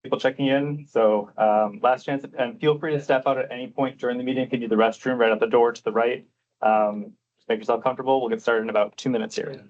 people checking in. So last chance, and feel free to step out at any point during the meeting. You can use the restroom right out the door to the right. Just make yourself comfortable. We'll get started in about 2 minutes here.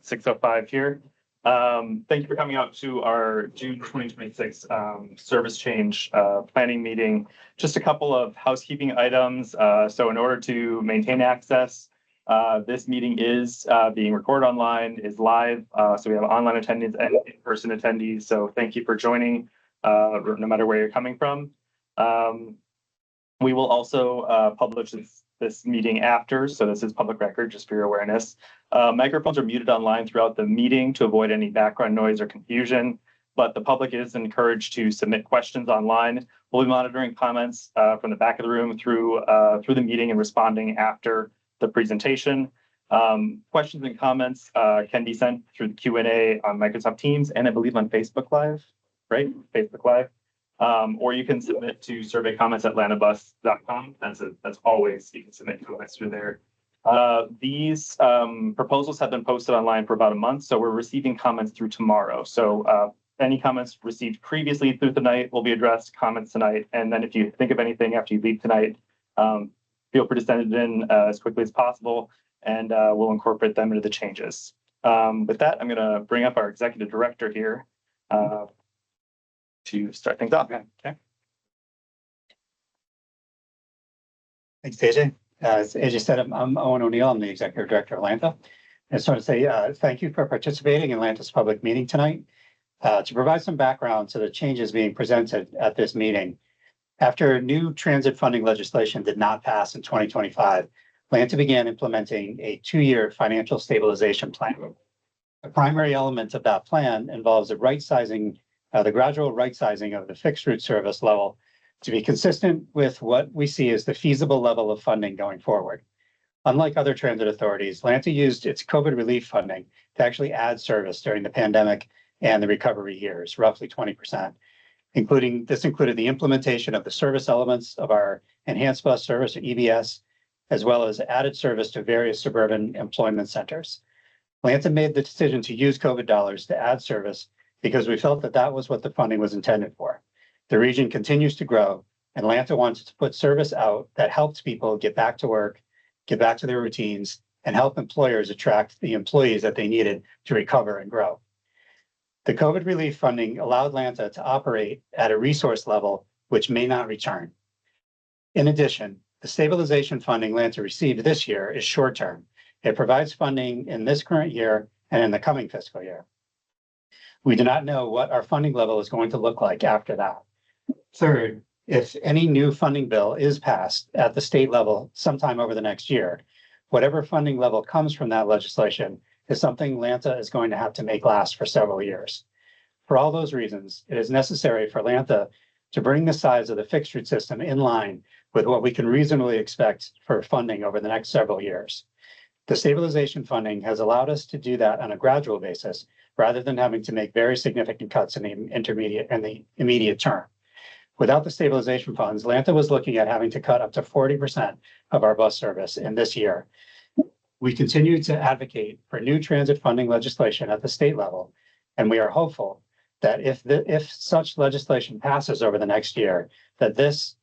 (6:05) here. Thank you for coming out to our June 2026 service change planning meeting. Just a couple of housekeeping items. So in order to maintain access, this meeting is being recorded online, is live. So we have online attendees and in-person attendees. So thank you for joining, no matter where you're coming from. We will also publish this meeting after, so this is public record, just for your awareness. Microphones are muted online throughout the meeting to avoid any background noise or confusion, but the public is encouraged to submit questions online. We'll be monitoring comments from the back of the room through the meeting and responding after the presentation. Questions and comments can be sent through the Q&A on Microsoft Teams and I believe on Facebook Live, right? Facebook Live. Or you can submit to surveycomments@landabus.com. That's always, you can submit comments through there. These proposals have been posted online for about a month, so we're receiving comments through tomorrow. So any comments received previously through the night will be addressed, comments tonight. And then if you think of anything after you leave tonight, feel free to send it in as quickly as possible, and we'll incorporate them into the changes. With that, I'm going to bring up our executive director here to start things off. Okay. Thanks, AJ. As AJ said, I'm Owen O'Neill. I'm the Executive Director of Lanta. I just want to say thank you for participating in Lanta's public meeting tonight. To provide some background to the changes being presented at this meeting, after new transit funding legislation did not pass in 2025, Lanta began implementing a 2-year financial stabilization plan. The primary element of that plan involves the gradual right sizing of the fixed route service level to be consistent with what we see as the feasible level of funding going forward. Unlike other transit authorities, Lanta used its COVID relief funding to actually add service during the pandemic and the recovery years, roughly 20%. This included the implementation of the service elements of our enhanced bus service, or EBS, as well as added service to various suburban employment centers. Lanta made the decision to use COVID dollars to add service because we felt that that was what the funding was intended for. The region continues to grow, and Lanta wanted to put service out that helped people get back to work, get back to their routines, and help employers attract the employees that they needed to recover and grow. The COVID relief funding allowed Lanta to operate at a resource level which may not return. In addition, the stabilization funding Lanta received this year is short-term It provides funding in this current year and in the coming fiscal year. We do not know what our funding level is going to look like after that. Third, if any new funding bill is passed at the state level sometime over the next year, whatever funding level comes from that legislation is something Lanta is going to have to make last for several years. For all those reasons, it is necessary for Lanta to bring the size of the fixed route system in line with what we can reasonably expect for funding over the next several years. The stabilization funding has allowed us to do that on a gradual basis rather than having to make very significant cuts in the immediate term. Without the stabilization funds, Lanta was looking at having to cut up to 40% of our bus service in this year. We continue to advocate for new transit funding legislation at the state level, and we are hopeful that if such legislation passes over the next year, that this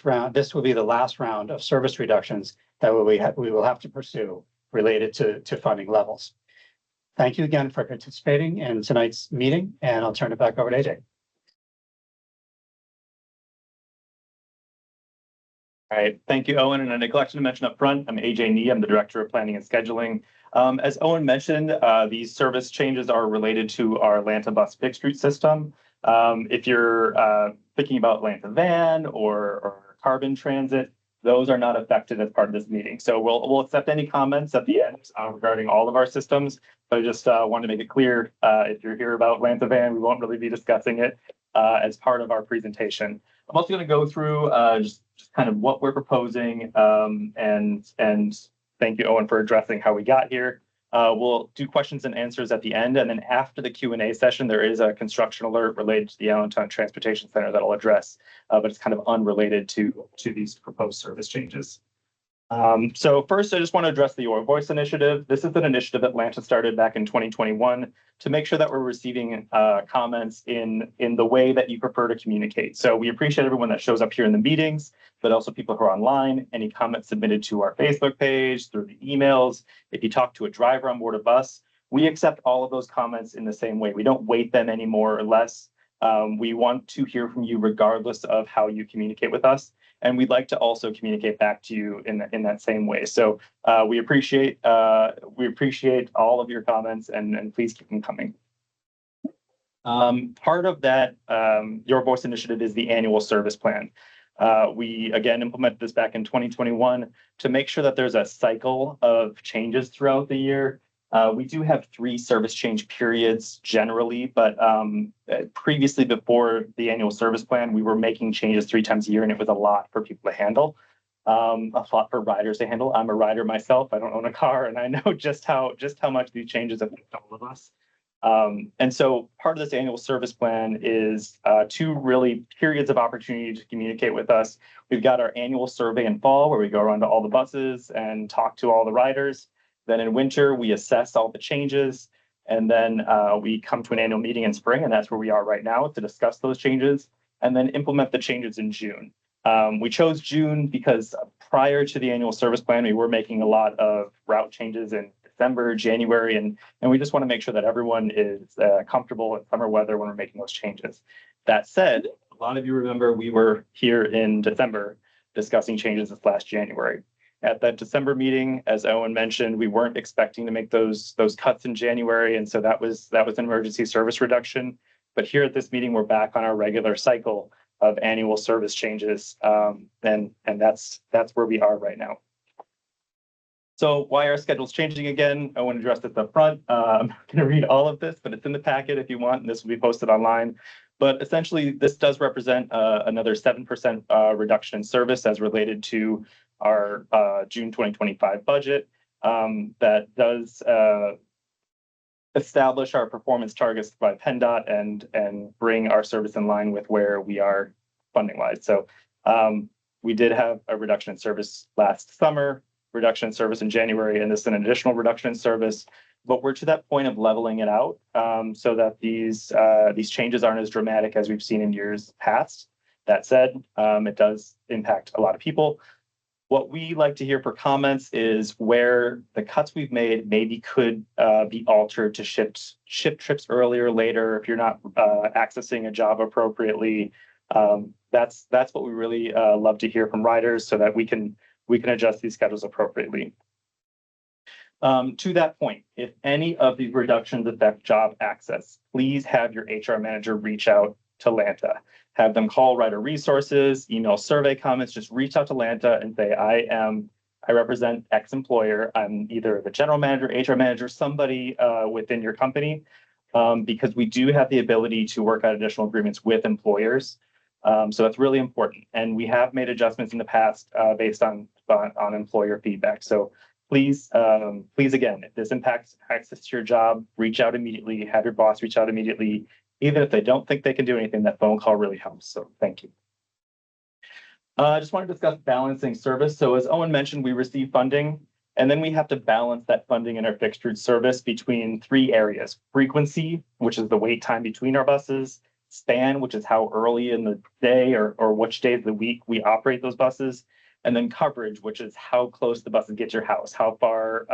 will be the last round of service reductions that we will have to pursue related to funding levels. Thank you again for participating in tonight's meeting, and I'll turn it back over to AJ. All right, thank you, Owen. And I neglected to mention up front, I'm AJ Nee, I'm the Director of Planning and Scheduling. As Owen mentioned, these service changes are related to our Lanta bus fixed route system. If you're thinking about Lanta van or carbon transit, those are not affected as part of this meeting. So we'll accept any comments at the end regarding all of our systems. But I just want to make it clear, if you're here about Lanta van, we won't really be discussing it as part of our presentation. I'm also going to go through just kind of what we're proposing, and thank you, Owen, for addressing how we got here. We'll do questions and answers at the end, and then after the Q&A session, there is a construction alert related to the Allentown Transportation Center that I'll address, but it's kind of unrelated to these proposed service changes. So first, I just want to address the Your Voice initiative. This is an initiative that Lanta started back in 2021 to make sure that we're receiving comments in the way that you prefer to communicate. So we appreciate everyone that shows up here in the meetings, but also people who are online. Any comments submitted to our Facebook page, through the emails. If you talk to a driver on board a bus, we accept all of those comments in the same way. We don't weight them any more or less. We want to hear from you regardless of how you communicate with us. And we'd like to also communicate back to you in that same way. So we appreciate all of your comments, and please keep them coming. Part of that Your Voice initiative is the annual service plan. We again implemented this back in 2021 to make sure that there's a cycle of changes throughout the year. We do have 3 service change periods generally, but previously, before the annual service plan, we were making changes 3 times a year, and it was a lot for people to handle, a lot for riders to handle. I'm a rider myself. I don't own a car, and I know just how much these changes affect all of us. And so part of this annual service plan is 2 really periods of opportunity to communicate with us. We've got our annual survey in fall, where we go around to all the buses and talk to all the riders. Then in winter, we assess all the changes, and then we come to an annual meeting in spring, and that's where we are right now to discuss those changes and then implement the changes in June. We chose June because prior to the annual service plan, we were making a lot of route changes in December, January, and we just want to make sure that everyone is comfortable in summer weather when we're making those changes. That said, a lot of you remember we were here in December discussing changes this last January. At that December meeting, as Owen mentioned, we weren't expecting to make those cuts in January, and so that was an emergency service reduction. But here at this meeting, we're back on our regular cycle of annual service changes, and that's where we are right now. So why are schedules changing again? I want to address this up front. I'm not going to read all of this, but it's in the packet if you want, and this will be posted online. But essentially, this does represent another 7% reduction in service as related to our June 2025 budget. That does establish our performance targets by PennDOT and bring our service in line with where we are funding-wise. So we did have a reduction in service last summer, reduction in service in January, and this is an additional reduction in service. But we're to that point of leveling it out so that these changes aren't as dramatic as we've seen in years past. That said, it does impact a lot of people. What we like to hear for comments is where the cuts we've made maybe could be altered to shift trips earlier, later, if you're not accessing a job appropriately. That's what we really love to hear from riders so that we can adjust these schedules appropriately. To that point, if any of these reductions affect job access, please have your HR manager reach out to Lanta. Have them call Writer Resources, email survey comments, just reach out to Lanta and say, I represent X employer. I'm either the general manager, HR manager, somebody within your company, because we do have the ability to work out additional agreements with employers. So that's really important. And we have made adjustments in the past based on employer feedback. So please, again, if this impacts access to your job, reach out immediately, have your boss reach out immediately. Even if they don't think they can do anything, that phone call really helps. So thank you. I just want to discuss balancing service. So as Owen mentioned, we receive funding, and then we have to balance that funding in our fixed route service between three areas: frequency, which is the wait time between our buses; span, which is how early in the day or which days of the week we operate those buses; and then coverage, which is how close the buses get to your house, how far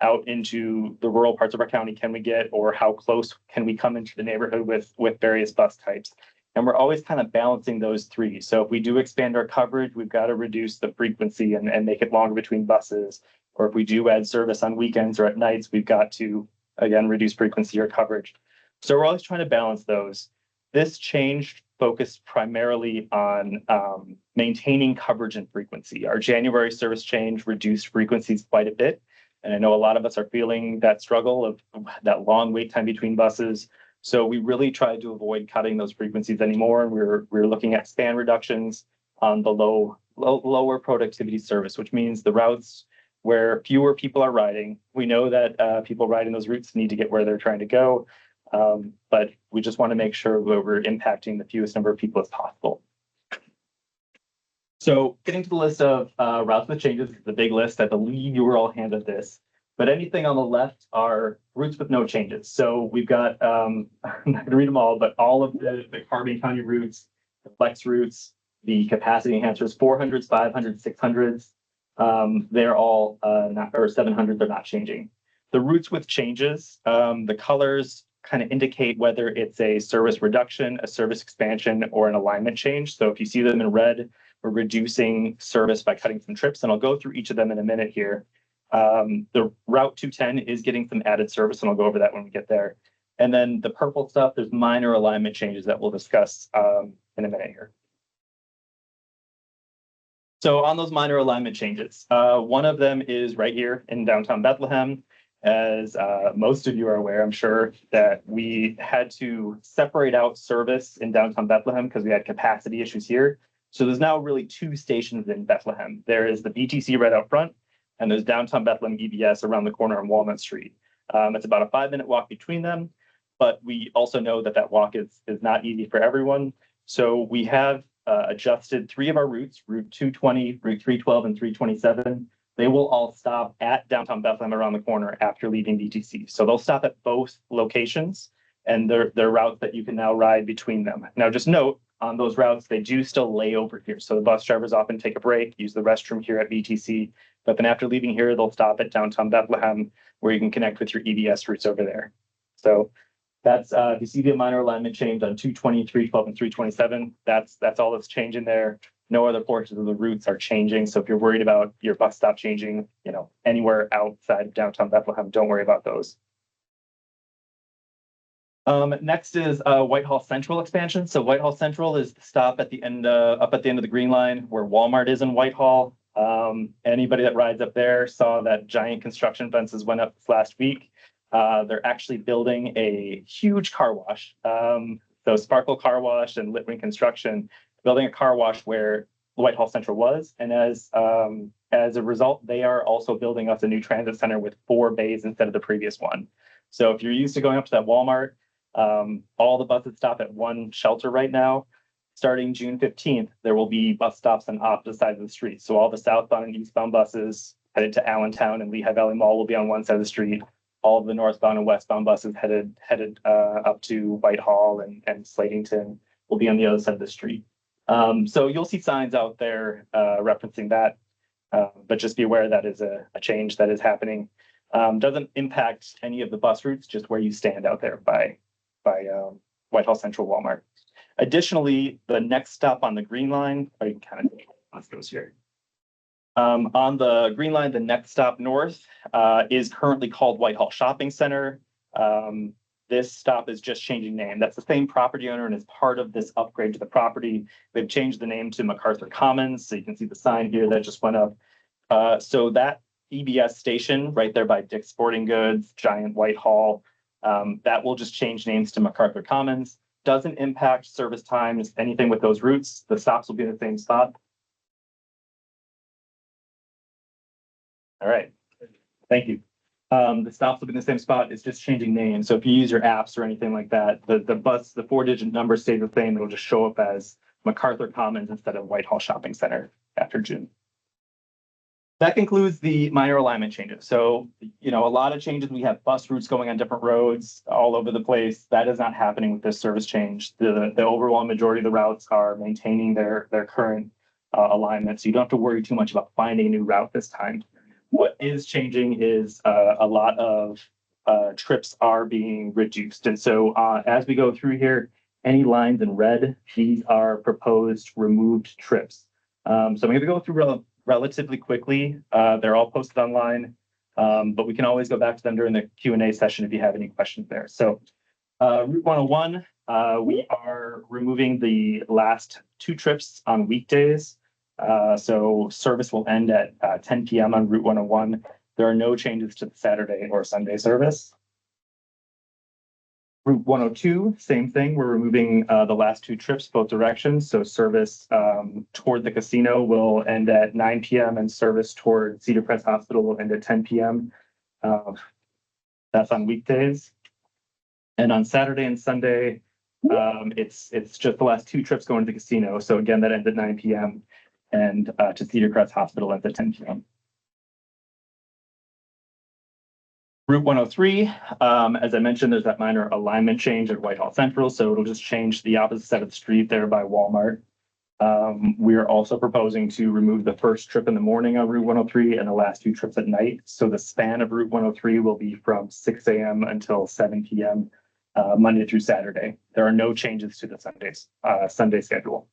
out into the rural parts of our county can we get, or how close can we come into the neighborhood with various bus types. And we're always kind of balancing those three. So if we do expand our coverage, we've got to reduce the frequency and make it longer between buses. Or if we do add service on weekends or at nights, we've got to, again, reduce frequency or coverage. So we're always trying to balance those. This change focused primarily on maintaining coverage and frequency. Our January service change reduced frequencies quite a bit. And I know a lot of us are feeling that struggle of that long wait time between buses. So we really tried to avoid cutting those frequencies anymore. And we're looking at span reductions on the lower productivity service, which means the routes where fewer people are riding. We know that people riding those routes need to get where they're trying to go. But we just want to make sure that we're impacting the fewest number of people as possible. So getting to the list of routes with changes, the big list. I believe you were all handed this. But anything on the left are routes with no changes. So we've got, I'm not going to read them all, but all of the Carbon County routes, the flex routes, the capacity enhancers, 400s, 500s, 600s, they're all not, or 700s, they're not changing. The routes with changes, the colors kind of indicate whether it's a service reduction, a service expansion, or an alignment change. So if you see them in red, we're reducing service by cutting some trips, and I'll go through each of them in a minute here. The Route 210 is getting some added service, and I'll go over that when we get there. And then the purple stuff, there's minor alignment changes that we'll discuss in a minute here. So on those minor alignment changes, one of them is right here in downtown Bethlehem. As most of you are aware, I'm sure, that we had to separate out service in downtown Bethlehem because we had capacity issues here. So there's now really two stations in Bethlehem. There is the BTC right out front, and there's downtown Bethlehem EBS around the corner on Walnut Street. It's about a 5-minute walk between them, but we also know that that walk is not easy for everyone. So we have adjusted 3 of our routes, Route 220, Route 312, and 327. They will all stop at downtown Bethlehem around the corner after leaving BTC. So they'll stop at both locations, and they're routes that you can now ride between them. Now, just note, on those routes, they do still lay over here. So the bus drivers often take a break, use the restroom here at BTC. But then after leaving here, they'll stop at downtown Bethlehem, where you can connect with your EBS routes over there. So that's, if you see the minor alignment change on 220, 312, and 327, that's all that's changing there. No other portions of the routes are changing. So if you're worried about your bus stop changing, anywhere outside of downtown Bethlehem, don't worry about those. Next is Whitehall Central expansion. So Whitehall Central is the stop at the end, up at the end of the Green Line, where Walmart is in Whitehall. Anybody that rides up there saw that giant construction fences went up this last week. They're actually building a huge car wash. So Sparkle Car Wash and Litwin Construction building a car wash where Whitehall Central was, and as a result, they are also building us a new transit center with 4 bays instead of the previous one. So if you're used to going up to that Walmart, all the buses stop at one shelter right now. Starting June 15th, there will be bus stops on opposite sides of the street. So all the southbound and eastbound buses headed to Allentown and Lehigh Valley Mall will be on one side of the street. All of the northbound and westbound buses headed up to Whitehall and Slatington will be on the other side of the street. So you'll see signs out there referencing that, but just be aware that is a change that is happening. Doesn't impact any of the bus routes, just where you stand out there by Whitehall Central Walmart. Additionally, the next stop on the Green Line, you can kind of let's go here. On the Green Line, the next stop north is currently called Whitehall Shopping Center. This stop is just changing name. That's the same property owner, and as part of this upgrade to the property, they've changed the name to MacArthur Commons. So you can see the sign here that just went up. So that EBS station right there by Dick's Sporting Goods, Giant Whitehall, that will just change names to MacArthur Commons. Doesn't impact service times, anything with those routes. The stops will be in the same spot. All right, thank you. The stops will be in the same spot. It's just changing names. So if you use your apps or anything like that, the 4-digit number stays the same. It'll just show up as MacArthur Commons instead of Whitehall Shopping Center after June. That concludes the minor alignment changes. So, a lot of changes. We have bus routes going on different roads all over the place. That is not happening with this service change. The overwhelming majority of the routes are maintaining their current alignment. So you don't have to worry too much about finding a new route this time. What is changing is a lot of trips are being reduced. And so as we go through here, any lines in red, these are proposed removed trips. So I'm going to go through relatively quickly. They're all posted online, but we can always go back to them during the Q&A session if you have any questions there. So Route 101, we are removing the last 2 trips on weekdays. So service will end at 10 p.m. on Route 101. There are no changes to the Saturday or Sunday service. Route 102, same thing. We're removing the last 2 trips, both directions. So service toward the casino will end at 9 p.m. and service toward Cedar Crest Hospital will end at 10 p.m. That's on weekdays. And on Saturday and Sunday, it's just the last 2 trips going to the casino. So again, that ends at 9 p.m. and to Cedar Crest Hospital ends at 10 p.m. Route 103, as I mentioned, there's that minor alignment change at Whitehall Central, so it'll just change the opposite side of the street there by Walmart. We are also proposing to remove the first trip in the morning on Route 103 and the last 2 trips at night. So the span of Route 103 will be from 6 a.m. until 7 p.m. Monday through Saturday. There are no changes to the Sunday schedule.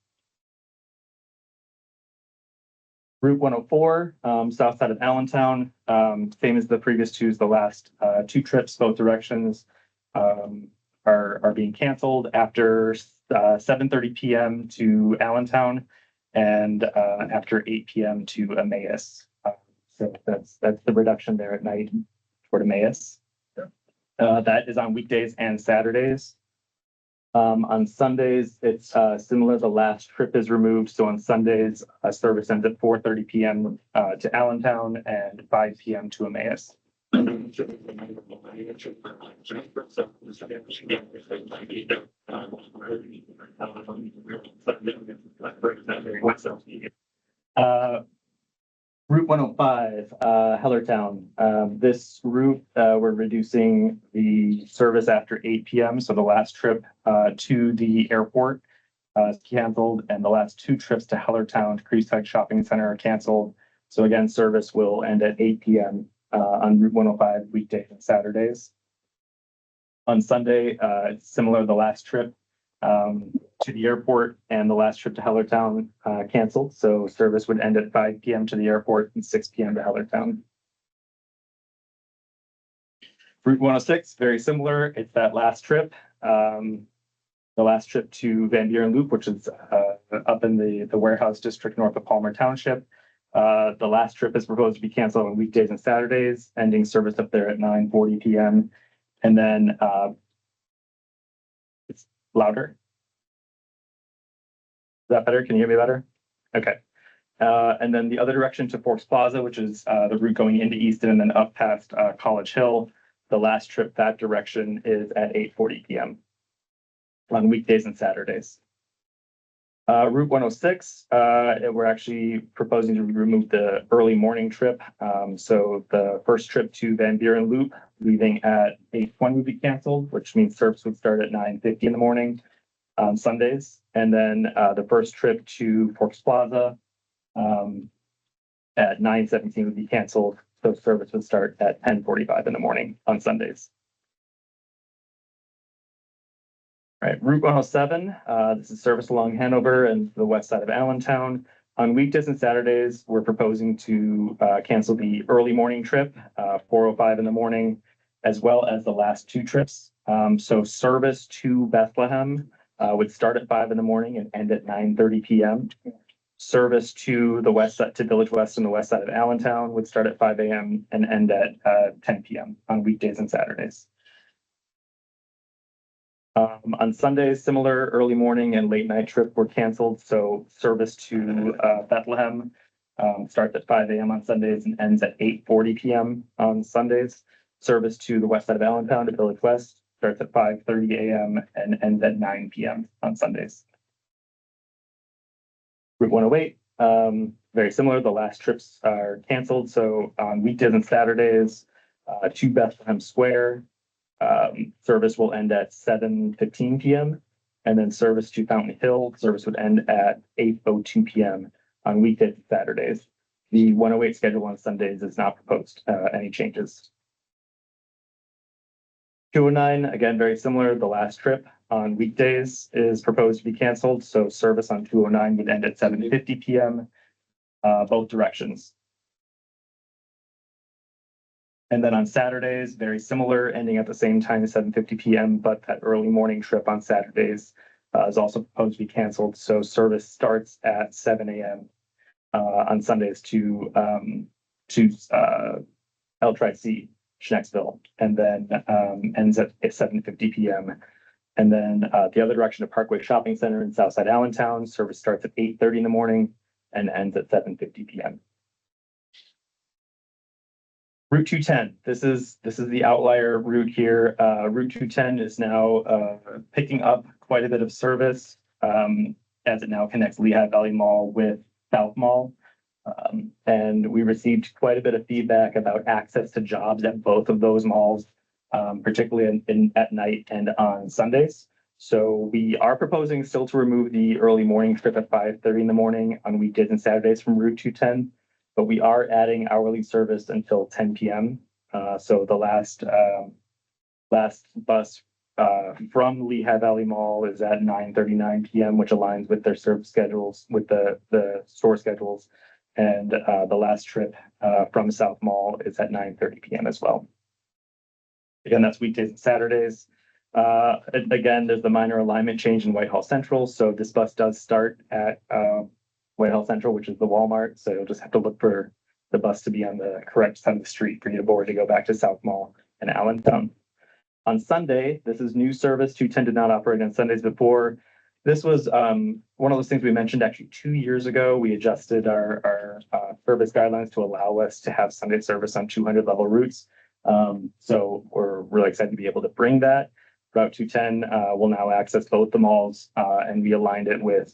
Route 104, south side of Allentown, same as the previous 2, the last 2 trips, both directions, are being canceled after 7:30 p.m. to Allentown and after 8 p.m. to Emmaus. So that's the reduction there at night toward Emmaus. That is on weekdays and Saturdays. On Sundays, it's similar. The last trip is removed. So on Sundays, service ends at 4:30 p.m. To Allentown and 5 p.m. to Emmaus. Route 105, Hellertown. This route, we're reducing the service after 8 p.m. So the last trip to the airport is canceled, and the last 2 trips to Hellertown to Creekside Shopping Center are canceled. So again, service will end at 8 p.m. On Route 105 weekdays and Saturdays. On Sunday, it's similar. The last trip to the airport and the last trip to Hellertown canceled. So service would end at 5 p.m. to the airport and 6 p.m. to Hellertown. Route 106, very similar. It's that last trip. The last trip to Van Buren Loop, which is up in the warehouse district north of Palmer Township. The last trip is proposed to be canceled on weekdays and Saturdays, ending service up there at 9:40 p.m. And then it's louder. Is that better? Can you hear me better? Okay. And then the other direction to Forks Plaza, which is the route going into Easton and then up past College Hill. The last trip that direction is at 8:40 p.m. on weekdays and Saturdays. Route 106, we're actually proposing to remove the early morning trip. So the first trip to Van Buren Loop, leaving at 8:20 would be canceled, which means service would start at 9:50 in the morning on Sundays. And then the first trip to Forks Plaza at 9:17 would be canceled. So service would start at 10:45 in the morning on Sundays. All right, Route 107, this is service along Hanover and the west side of Allentown. On weekdays and Saturdays, we're proposing to cancel the early morning trip, 4:05 in the morning, as well as the last two trips. So service to Bethlehem would start at 5 in the morning and end at 9:30 p.m. Service to the west side, to Village West and the west side of Allentown would start at 5 a.m. and end at 10 p.m. on weekdays and Saturdays. On Sundays, similar early morning and late night trip were canceled. So service to Bethlehem starts at 5 a.m. on Sundays and ends at 8:40 p.m. on Sundays. Service to the west side of Allentown to Village West starts at 5:30 a.m. and ends at 9 p.m. on Sundays. Route 108, very similar. The last trips are canceled. So on weekdays and Saturdays, to Bethlehem Square, service will end at 7:15 p.m. And then service to Fountain Hill, service would end at 8:02 p.m. on weekdays and Saturdays. The 108 schedule on Sundays is not proposed, any changes. 209, again, very similar. The last trip on weekdays is proposed to be canceled. So service on 209 would end at 7:50 p.m. Both directions. And then on Saturdays, very similar, ending at the same time as 7:50 p.m. But that early morning trip on Saturdays is also proposed to be canceled. So service starts at 7 a.m. On Sundays to L-Tri-C, Schnecksville, and then ends at 7:50 p.m. And then the other direction to Parkway Shopping Center in Southside Allentown, service starts at 8:30 in the morning and ends at 7:50 p.m. Route 210. This is the outlier route here. Route 210 is now picking up quite a bit of service as it now connects Lehigh Valley Mall with South Mall. And we received quite a bit of feedback about access to jobs at both of those malls, particularly at night and on Sundays. So we are proposing still to remove the early morning trip at 5:30 in the morning on weekdays and Saturdays from Route 210, but we are adding hourly service until 10 p.m. So the last bus from Lehigh Valley Mall is at 9:39 p.m., which aligns with their service schedules, with the store schedules. And the last trip from South Mall is at 9:30 p.m. as well. Again, that's weekdays and Saturdays. Again, there's the minor alignment change in Whitehall Central. So this bus does start at Whitehall Central, which is the Walmart. So you'll just have to look for the bus to be on the correct side of the street for you to board to go back to South Mall and Allentown. On Sunday, this is new service. 210 did not operate on Sundays before. This was one of those things we mentioned actually 2 years ago. We adjusted our service guidelines to allow us to have Sunday service on 200 level routes. So we're really excited to be able to bring that. Route 210 will now access both the malls, and we aligned it with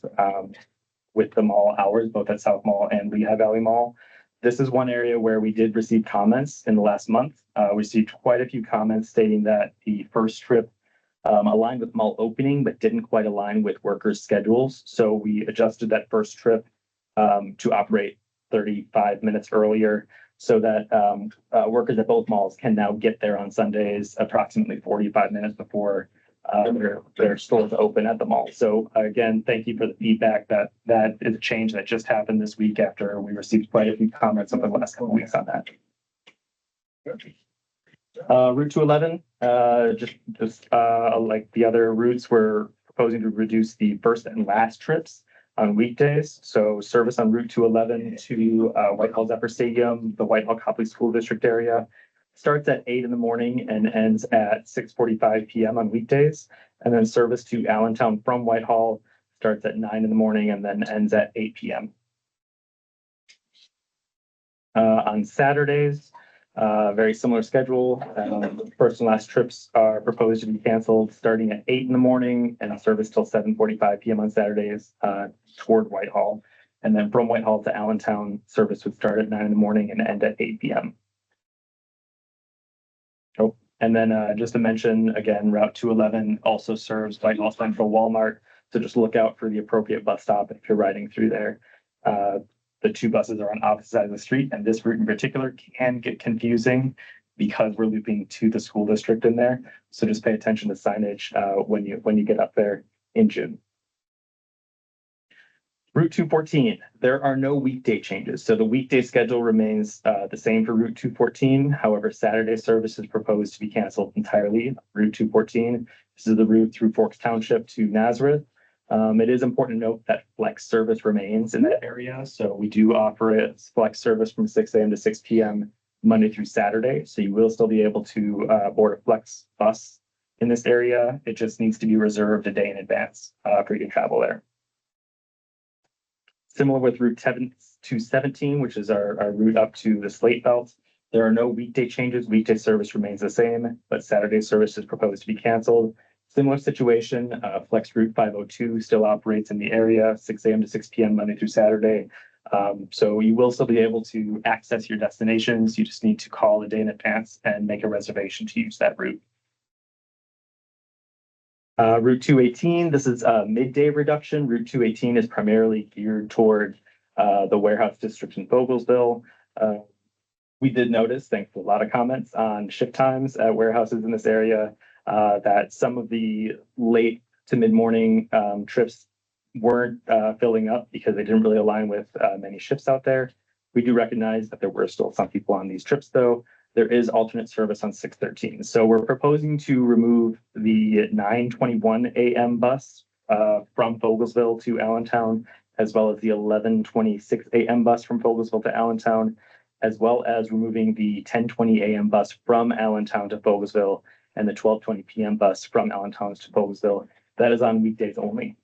the mall hours, both at South Mall and Lehigh Valley Mall. This is one area where we did receive comments in the last month. We received quite a few comments stating that the first trip aligned with mall opening, but didn't quite align with workers' schedules. So we adjusted that first trip to operate 35 minutes earlier so that workers at both malls can now get there on Sundays approximately 45 minutes before their stores open at the mall. So again, thank you for the feedback. That is a change that just happened this week after we received quite a few comments over the last couple of weeks on that. Route 211, just like the other routes, we're proposing to reduce the first and last trips on weekdays. So service on Route 211 to Whitehall Zephyr Stadium, the Whitehall Copley School District area, starts at 8 in the morning and ends at 6:45 p.m. on weekdays. And then service to Allentown from Whitehall starts at 9 in the morning and then ends at 8 p.m. On Saturdays, very similar schedule. First and last trips are proposed to be canceled starting at 8 in the morning and service till 7:45 p.m. on Saturdays toward Whitehall. And then from Whitehall to Allentown, service would start at 9 in the morning and end at 8 p.m. Oh, and then just to mention again, Route 211 also serves Whitehall Central Walmart. So just look out for the appropriate bus stop if you're riding through there. The two buses are on opposite sides of the street, and this route in particular can get confusing because we're looping to the school district in there. So just pay attention to signage when you get up there in June. Route 214, there are no weekday changes. So the weekday schedule remains the same for Route 214. However, Saturday service is proposed to be canceled entirely. Route 214, this is the route through Forks Township to Nazareth. It is important to note that flex service remains in that area. So we do offer a flex service from 6 a.m. to 6 p.m. Monday through Saturday. So you will still be able to board a flex bus in this area. It just needs to be reserved a day in advance for you to travel there. Similar with Route 217, which is our route up to the Slate Belt. There are no weekday changes. Weekday service remains the same, but Saturday service is proposed to be canceled. Similar situation, Flex Route 502 still operates in the area, 6 a.m. to 6 p.m. Monday through Saturday. So you will still be able to access your destinations. You just need to call a day in advance and make a reservation to use that route. Route 218, this is a midday reduction. Route 218 is primarily geared toward the warehouse district in Vogelsville. We did notice, thanks to a lot of comments on shift times at warehouses in this area, that some of the late to mid-morning trips weren't filling up because they didn't really align with many shifts out there. We do recognize that there were still some people on these trips, though. There is alternate service on 613. So we're proposing to remove the 9:21 a.m. bus from Vogelsville to Allentown, as well as the 11:26 a.m. bus from Vogelsville to Allentown, as well as removing the 10:20 a.m. bus from Allentown to Vogelsville and the 12:20 p.m. bus from Allentown to Vogelsville. That is on weekdays only.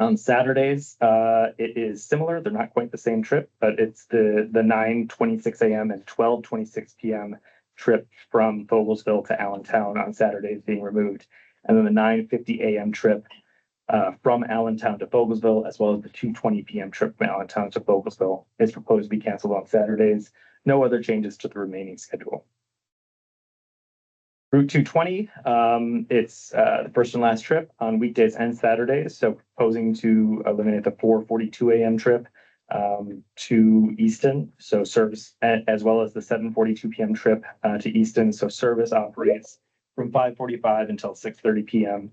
On Saturdays, it is similar. They're not quite the same trip, but it's the 9:26 a.m. and 12:26 p.m. trip from Vogelsville to Allentown on Saturdays being removed. And then the 9:50 a.m. trip from Allentown to Vogelsville, as well as the 2:20 p.m. trip from Allentown to Vogelsville is proposed to be canceled on Saturdays. No other changes to the remaining schedule. Route 220, it's the first and last trip on weekdays and Saturdays. So proposing to eliminate the 4:42 a.m. trip to Easton. So service, as well as the 7:42 p.m. trip to Easton. So service operates from 5:45 until 6:30 p.m.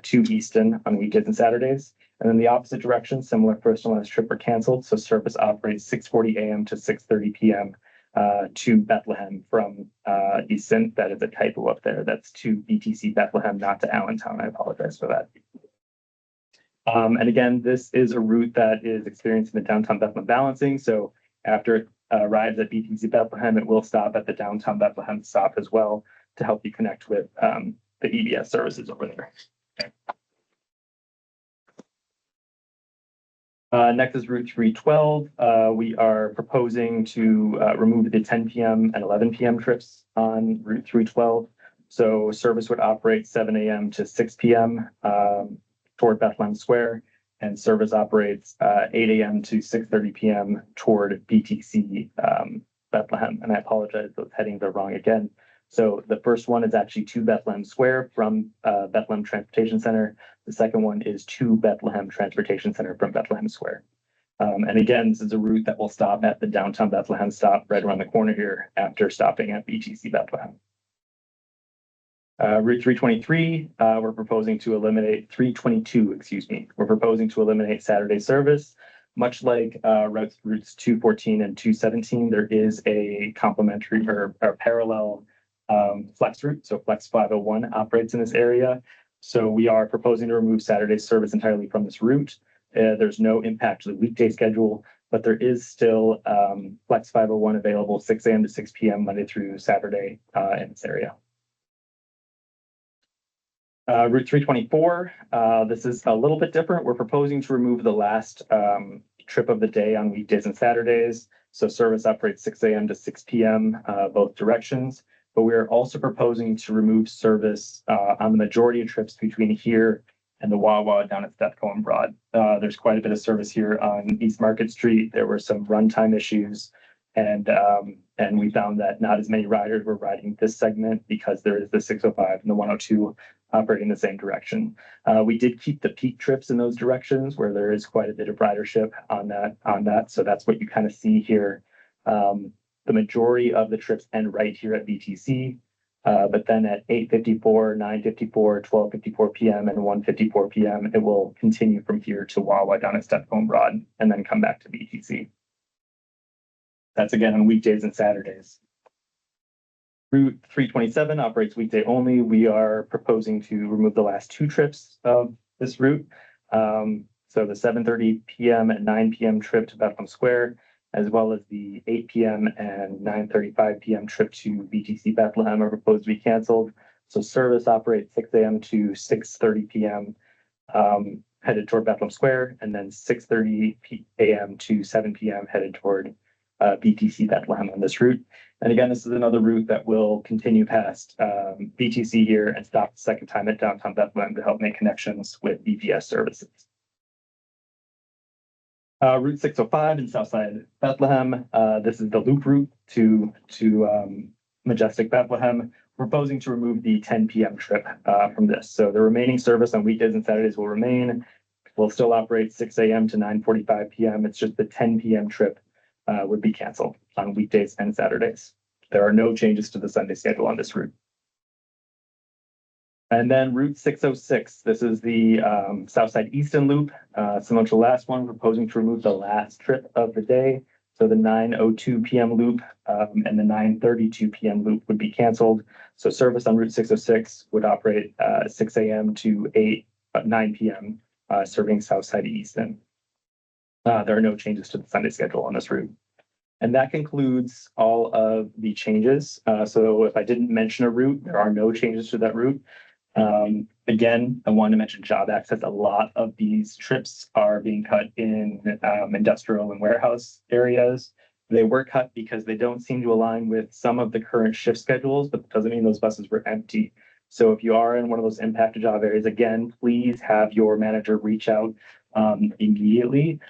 To Easton on weekdays and Saturdays. And then the opposite direction, similar first and last trip are canceled. So service operates 6:40 a.m. to 6:30 p.m. To Bethlehem from Easton. That is a typo up there. That's to BTC Bethlehem, not to Allentown. I apologize for that. And again, this is a route that is experiencing the downtown Bethlehem balancing. So after it arrives at BTC Bethlehem, it will stop at the downtown Bethlehem stop as well to help you connect with the EBS services over there. Next is Route 312. We are proposing to remove the 10 p.m. and 11 p.m. trips on Route 312. So service would operate 7 a.m. to 6 p.m. Toward Bethlehem Square, and service operates 8 a.m. to 6:30 p.m. toward BTC Bethlehem. And I apologize, those headings are wrong again. So the first one is actually to Bethlehem Square from Bethlehem Transportation Center. The second one is to Bethlehem Transportation Center from Bethlehem Square. And again, this is a route that will stop at the downtown Bethlehem stop right around the corner here after stopping at BTC Bethlehem. Route 323, we're proposing to eliminate 322, excuse me. We're proposing to eliminate Saturday service. Much like routes 214 and 217, there is a complementary or parallel flex route. So Flex 501 operates in this area. So we are proposing to remove Saturday service entirely from this route. There's no impact to the weekday schedule, but there is still Flex 501 available 6 a.m. to 6 p.m. Monday through Saturday in this area. Route 324, this is a little bit different. We're proposing to remove the last trip of the day on weekdays and Saturdays. So service operates 6 a.m. to 6 p.m. Both directions. But we are also proposing to remove service on the majority of trips between here and the Wawa down at Stepco and Broad. There's quite a bit of service here on East Market Street. There were some runtime issues, and we found that not as many riders were riding this segment because there is the 605 and the 102 operating the same direction. We did keep the peak trips in those directions where there is quite a bit of ridership on that. So that's what you kind of see here. The majority of the trips end right here at BTC. But then at 8:54, 9:54, 12:54 p.m., and 1:54 p.m., it will continue from here to Wawa down at Stepstone Broad and then come back to BTC. That's again on weekdays and Saturdays. Route 327 operates weekday only. We are proposing to remove the last two trips of this route. So the 7:30 p.m. and 9 p.m. trip to Bethlehem Square, as well as the 8 p.m. and 9:35 p.m. trip to BTC Bethlehem are proposed to be canceled. So service operates 6 a.m. to 6:30 p.m. Headed toward Bethlehem Square, and then 6:30 a.m. to 7 p.m. headed toward BTC Bethlehem on this route. And again, this is another route that will continue past BTC here and stop the second time at downtown Bethlehem to help make connections with BPS services. Route 605 in Southside Bethlehem. This is the loop route to Majestic Bethlehem. We're proposing to remove the 10 p.m. trip from this. So the remaining service on weekdays and Saturdays will remain. We'll still operate 6 a.m. to 9:45 p.m. It's just the 10 p.m. trip would be canceled on weekdays and Saturdays. There are no changes to the Sunday schedule on this route. And then Route 606, this is the Southside Easton Loop. Similar to the last one, proposing to remove the last trip of the day. So the 9:02 p.m. loop and the 9:32 p.m. loop would be canceled. So service on Route 606 would operate 6 a.m. to 9 p.m. Serving Southside Easton. There are no changes to the Sunday schedule on this route. And that concludes all of the changes. So if I didn't mention a route, there are no changes to that route. Again, I wanted to mention job access. A lot of these trips are being cut in industrial and warehouse areas. They were cut because they don't seem to align with some of the current shift schedules, but it doesn't mean those buses were empty. So if you are in one of those impacted job areas, again, please have your manager reach out immediately.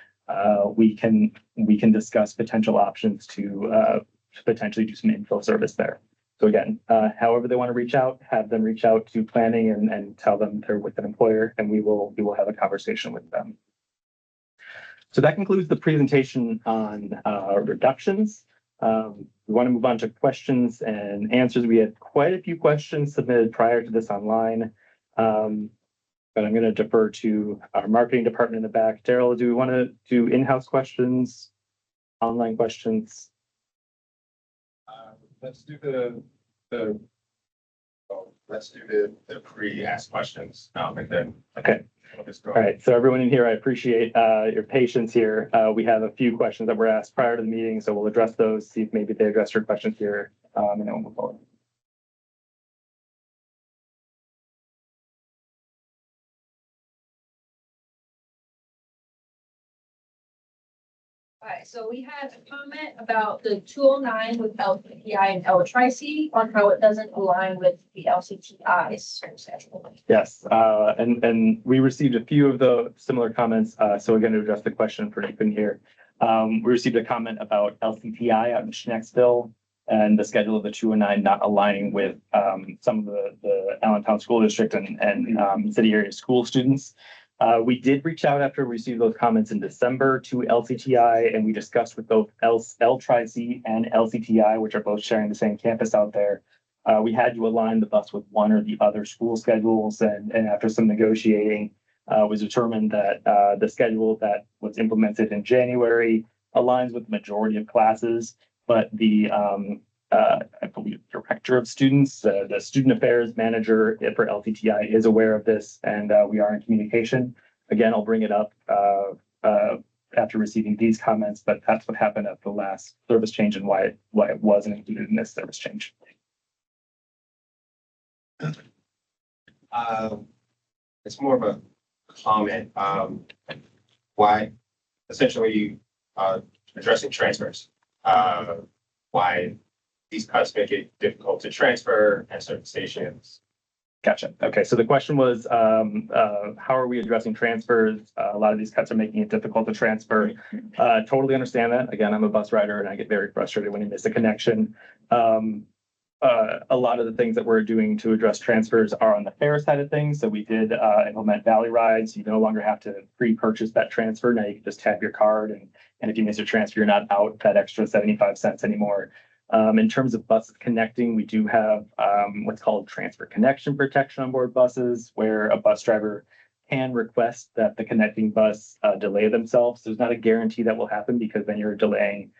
We can discuss potential options to potentially do some infill service there. So again, however they want to reach out, have them reach out to planning and tell them they're with an employer, and we will have a conversation with them. So that concludes the presentation on reductions. We want to move on to questions and answers. We had quite a few questions submitted prior to this online. But I'm going to defer to our marketing department in the back. Daryl, do we want to do in-house questions, online questions? Let's do the pre-asked questions. And then Okay. we'll just go. All right. So everyone in here, I appreciate your patience here. We have a few questions that were asked prior to the meeting, so we'll address those, see if maybe they address your questions here, and then we'll move forward. All right, so we had a comment about the 209 with LPI and L-Tri-C on how it doesn't align with the LCTI's schedule. Yes, and we received a few of the similar comments. So again, to address the question for Nathan here, we received a comment about LCTI out in Schnecksville and the schedule of the 209 not aligning with some of the Allentown School District and city area school students. We did reach out after we received those comments in December to LCTI, and we discussed with both L-Tri-C and LCTI, which are both sharing the same campus out there. We had to align the bus with one or the other school schedules, and after some negotiating, was determined that the schedule that was implemented in January aligns with the majority of classes, but the I believe director of students, the student affairs manager for LTTI is aware of this, and we are in communication. Again, I'll bring it up after receiving these comments, but that's what happened at the last service change and why it wasn't included in this service change. It's more of a comment. Why essentially addressing transfers. Why these cuts make it difficult to transfer at certain stations. Gotcha. Okay, so the question was, how are we addressing transfers? A lot of these cuts are making it difficult to transfer. Totally understand that. Again, I'm a bus rider and I get very frustrated when you miss a connection. A lot of the things that we're doing to address transfers are on the fare side of things. So we did implement Valley Rides. You no longer have to pre-purchase that transfer. Now you can just tap your card, and if you miss your transfer, you're not out that extra 75 cents anymore. In terms of buses connecting, we do have what's called transfer connection protection on board buses, where a bus driver can request that the connecting bus delay themselves. There's not a guarantee that will happen because then you're delaying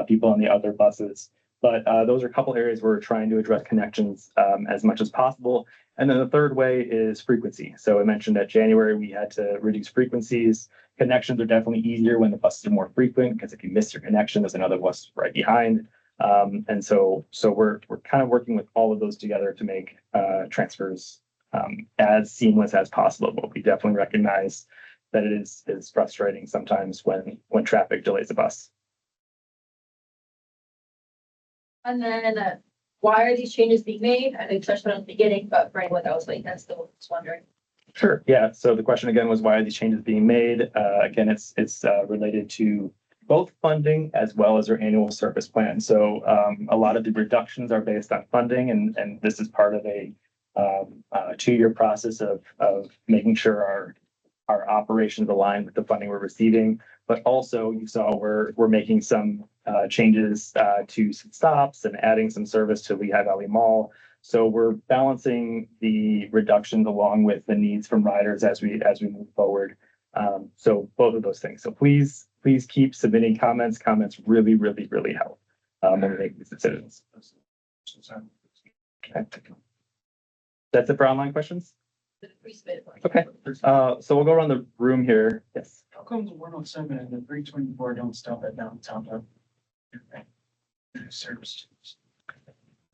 people on the other buses. But those are a couple areas where we're trying to address connections as much as possible. And then the third way is frequency. So I mentioned that January we had to reduce frequencies. Connections are definitely easier when the buses are more frequent, because if you miss your connection, there's another bus right behind. And so we're kind of working with all of those together to make transfers as seamless as possible. But we definitely recognize that it is frustrating sometimes when traffic delays a bus. And then, why are these changes being made? I know you touched on it at the beginning, but for anyone that was late, that's still was wondering. Sure. Yeah. So the question again was, why are these changes being made? Again, it's related to both funding as well as our annual service plan. So a lot of the reductions are based on funding, and this is part of a 2-year process of making sure our operations align with the funding we're receiving. But also, you saw we're making some changes to some stops and adding some service to Lehigh Valley Mall. So we're balancing the reductions along with the needs from riders as we move forward. So both of those things. So please keep submitting comments. Comments really help when we make these decisions. Okay. That's it for online questions? Okay. So we'll go around the room here. Yes. How come the 107 and the 324 don't stop at downtown? Service.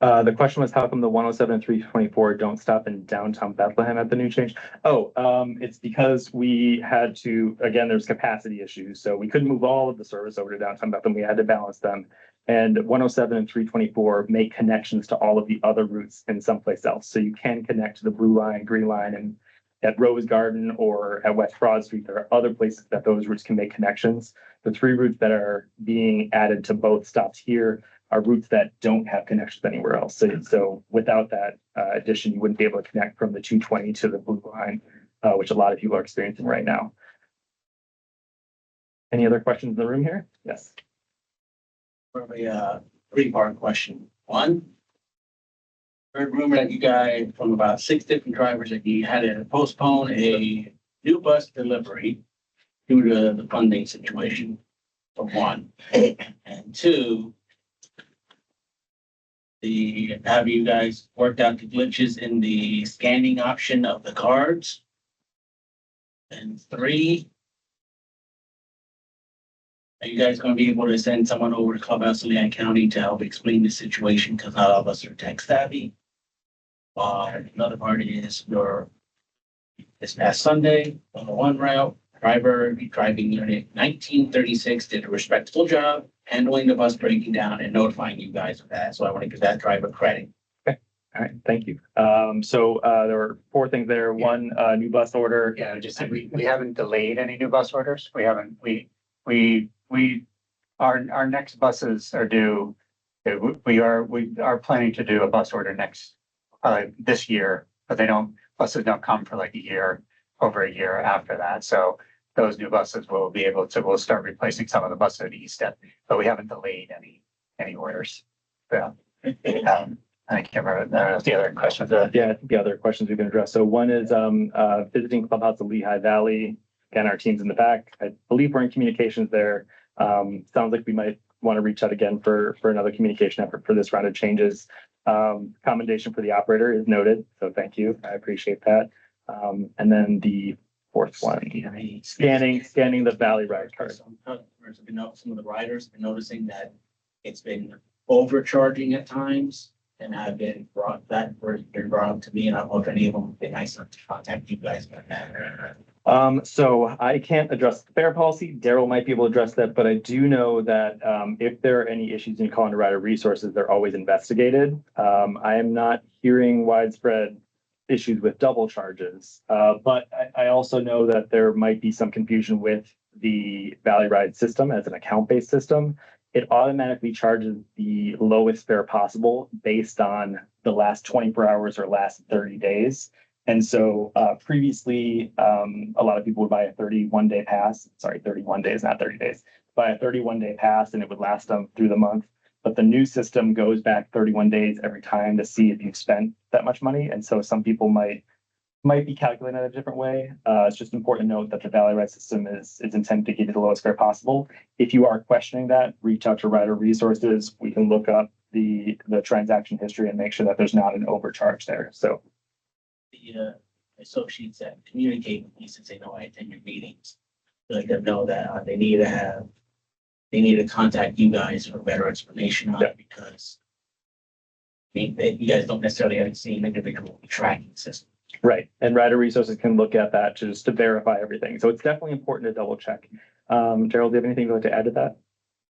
The question was, how come the 107 and 324 don't stop in downtown Bethlehem at the new change? It's because we had to, again, there's capacity issues. So we couldn't move all of the service over to downtown Bethlehem. We had to balance them. And 107 and 324 make connections to all of the other routes in someplace else. So you can connect to the Blue Line, Green Line, and at Rose Garden or at West Broad Street. There are other places that those routes can make connections. The 3 routes that are being added to both stops here are routes that don't have connections anywhere else. So without that addition, you wouldn't be able to connect from the 220 to the Blue Line, which a lot of people are experiencing right now. Any other questions in the room here? Yes. Probably a 3-part question. One, heard rumor that you guys, from about 6 different drivers, that you had to postpone a new bus delivery due to the funding situation, for one. And 2, have you guys worked out the glitches in the scanning option of the cards? And 3, are you guys going to be able to send someone over to Clubhouse Lehigh County to help explain the situation? Because not all of us are tech savvy. Another part is this past Sunday on the 1 route, driver driving unit 1936 did a respectable job handling the bus breaking down and notifying you guys of that. So I want to give that driver credit. Okay. All right. Thank you. So there were 4 things there. Yeah. 1, new bus order. Yeah, just said we haven't delayed any new bus orders. We haven't, our next buses are due. We are planning to do a bus order next, this year, but buses don't come for like over a year after that. So those new buses we'll start replacing some of the buses at East Step, but we haven't delayed any orders. Yeah. I can't remember the other questions. Yeah, I think the other questions we can address. So 1 is visiting Clubhouse of Lehigh Valley. Again, our team's in the back. I believe we're in communications there. Sounds like we might want to reach out again for another communication effort for this round of changes. Commendation for the operator is noted, so thank you. I appreciate that. And then the 4th one, scanning the Valley Ride card. Some of the riders have been noticing that it's been overcharging at times, and have been brought up to me, and I don't know if any of them have been nice enough to contact you guys about that. So I can't address the fare policy. Daryl might be able to address that, but I do know that if there are any issues in calling to rider resources, they're always investigated. I am not hearing widespread issues with double charges, but I also know that there might be some confusion with the Valley Ride system as an account-based system. It automatically charges the lowest fare possible based on the last 24 hours or last 30 days. And so previously, a lot of people would buy a 31-day pass. Sorry, 31 days, not 30 days. Buy a 31-day pass, and it would last them through the month. but the new system goes back 31 days every time to see if you've spent that much money. And so some people might be calculated in a different way. It's just important to note that the Valley Ride system is intended to give you the lowest fare possible. If you are questioning that, reach out to Rider Resources. We can look up the transaction history and make sure that there's not an overcharge there. So The associates that communicate with me since they know I attend your meetings, let them know that they need to contact you guys for better explanation on it because I mean, you guys don't necessarily have the same individual tracking system. right, and Rider Resources can look at that just to verify everything. So it's definitely important to double check. Gerald, do you have anything you'd like to add to that?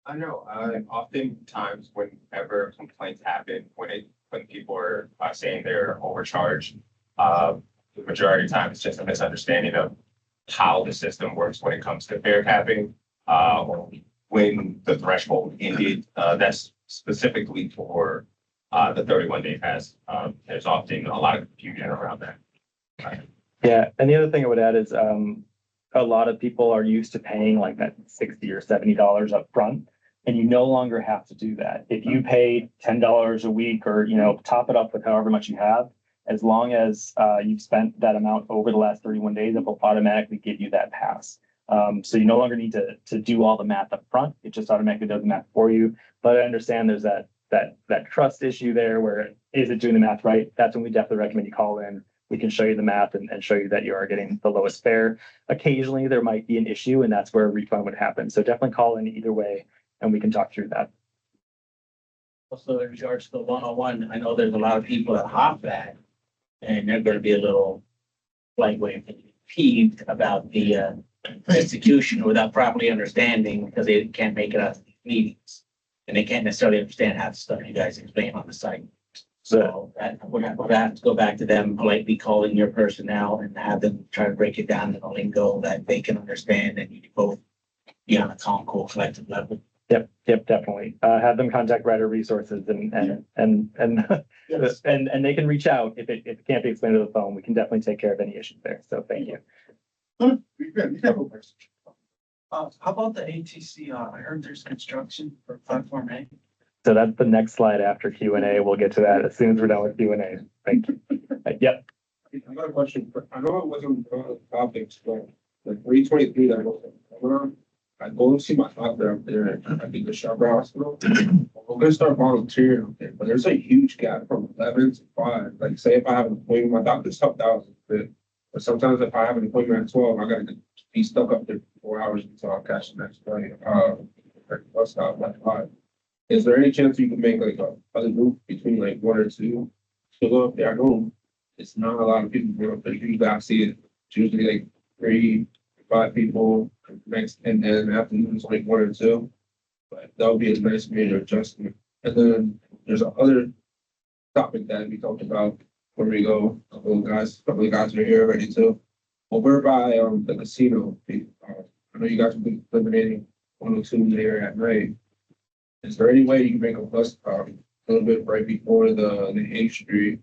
I know, oftentimes whenever complaints happen, when people are saying they're overcharged, the majority of the time it's just a misunderstanding of how the system works when it comes to fare capping. Or when the threshold ended, that's specifically for the 31-day pass. There's often a lot of confusion around that. Yeah, and the other thing I would add is a lot of people are used to paying like that $60 or $70 up front, and you no longer have to do that. If you pay $10 a week or, top it up with however much you have, as long as you've spent that amount over the last 31 days, it will automatically give you that pass. So you no longer need to do all the math up front. It just automatically does the math for you. But I understand there's that trust issue there where is it doing the math right? That's when we definitely recommend you call in. We can show you the math and show you that you are getting the lowest fare. Occasionally there might be an issue and that's where a refund would happen. So definitely call in either way and we can talk through that. Also, in regards to the 101, I know there's a lot of people that hop that and they're going to be a little lightweight peeved about the execution without properly understanding because they can't make it out of these meetings and they can't necessarily understand half the stuff you guys explain on the site. So we're going to have to go back to them, politely calling your personnel and have them try to break it down in a lingo that they can understand and you can both be on a calm, cool, collective level. Yep, definitely. Have them contact Rider Resources and Yes. and they can reach out if it can't be explained to the phone. We can definitely take care of any issues there. So thank you. How about the ATC? I heard there's construction for platform A. So that's the next slide after Q&A. We'll get to that as soon as we're done with Q&A. Thank you. Yep. I got a question. I know it wasn't on the topics, but like 323 that was, I go and see my doctor up there at the Sharper Hospital. We're gonna start volunteering up there, but there's a huge gap from 11 to 5. Like, say if I have an appointment, my doctor's helped out a bit, but sometimes if I have an appointment at 12, I gotta be stuck up there for 4 hours until I catch the next flight. Bus stop at 5. Is there any chance you can make like a other group between like 1 or 2 to go up there? I know it's not a lot of people go up there. You guys see it. It's usually like 3, 5 people next, and then afternoon it's like 1 or 2. But that would be a nice major adjustment. And then there's another topic that we talked about where we go. A couple of guys are here already too. Over by the casino. I know you guys will be eliminating 102 there at night. Is there any way you can make a bus stop a little bit right before the 8th Street?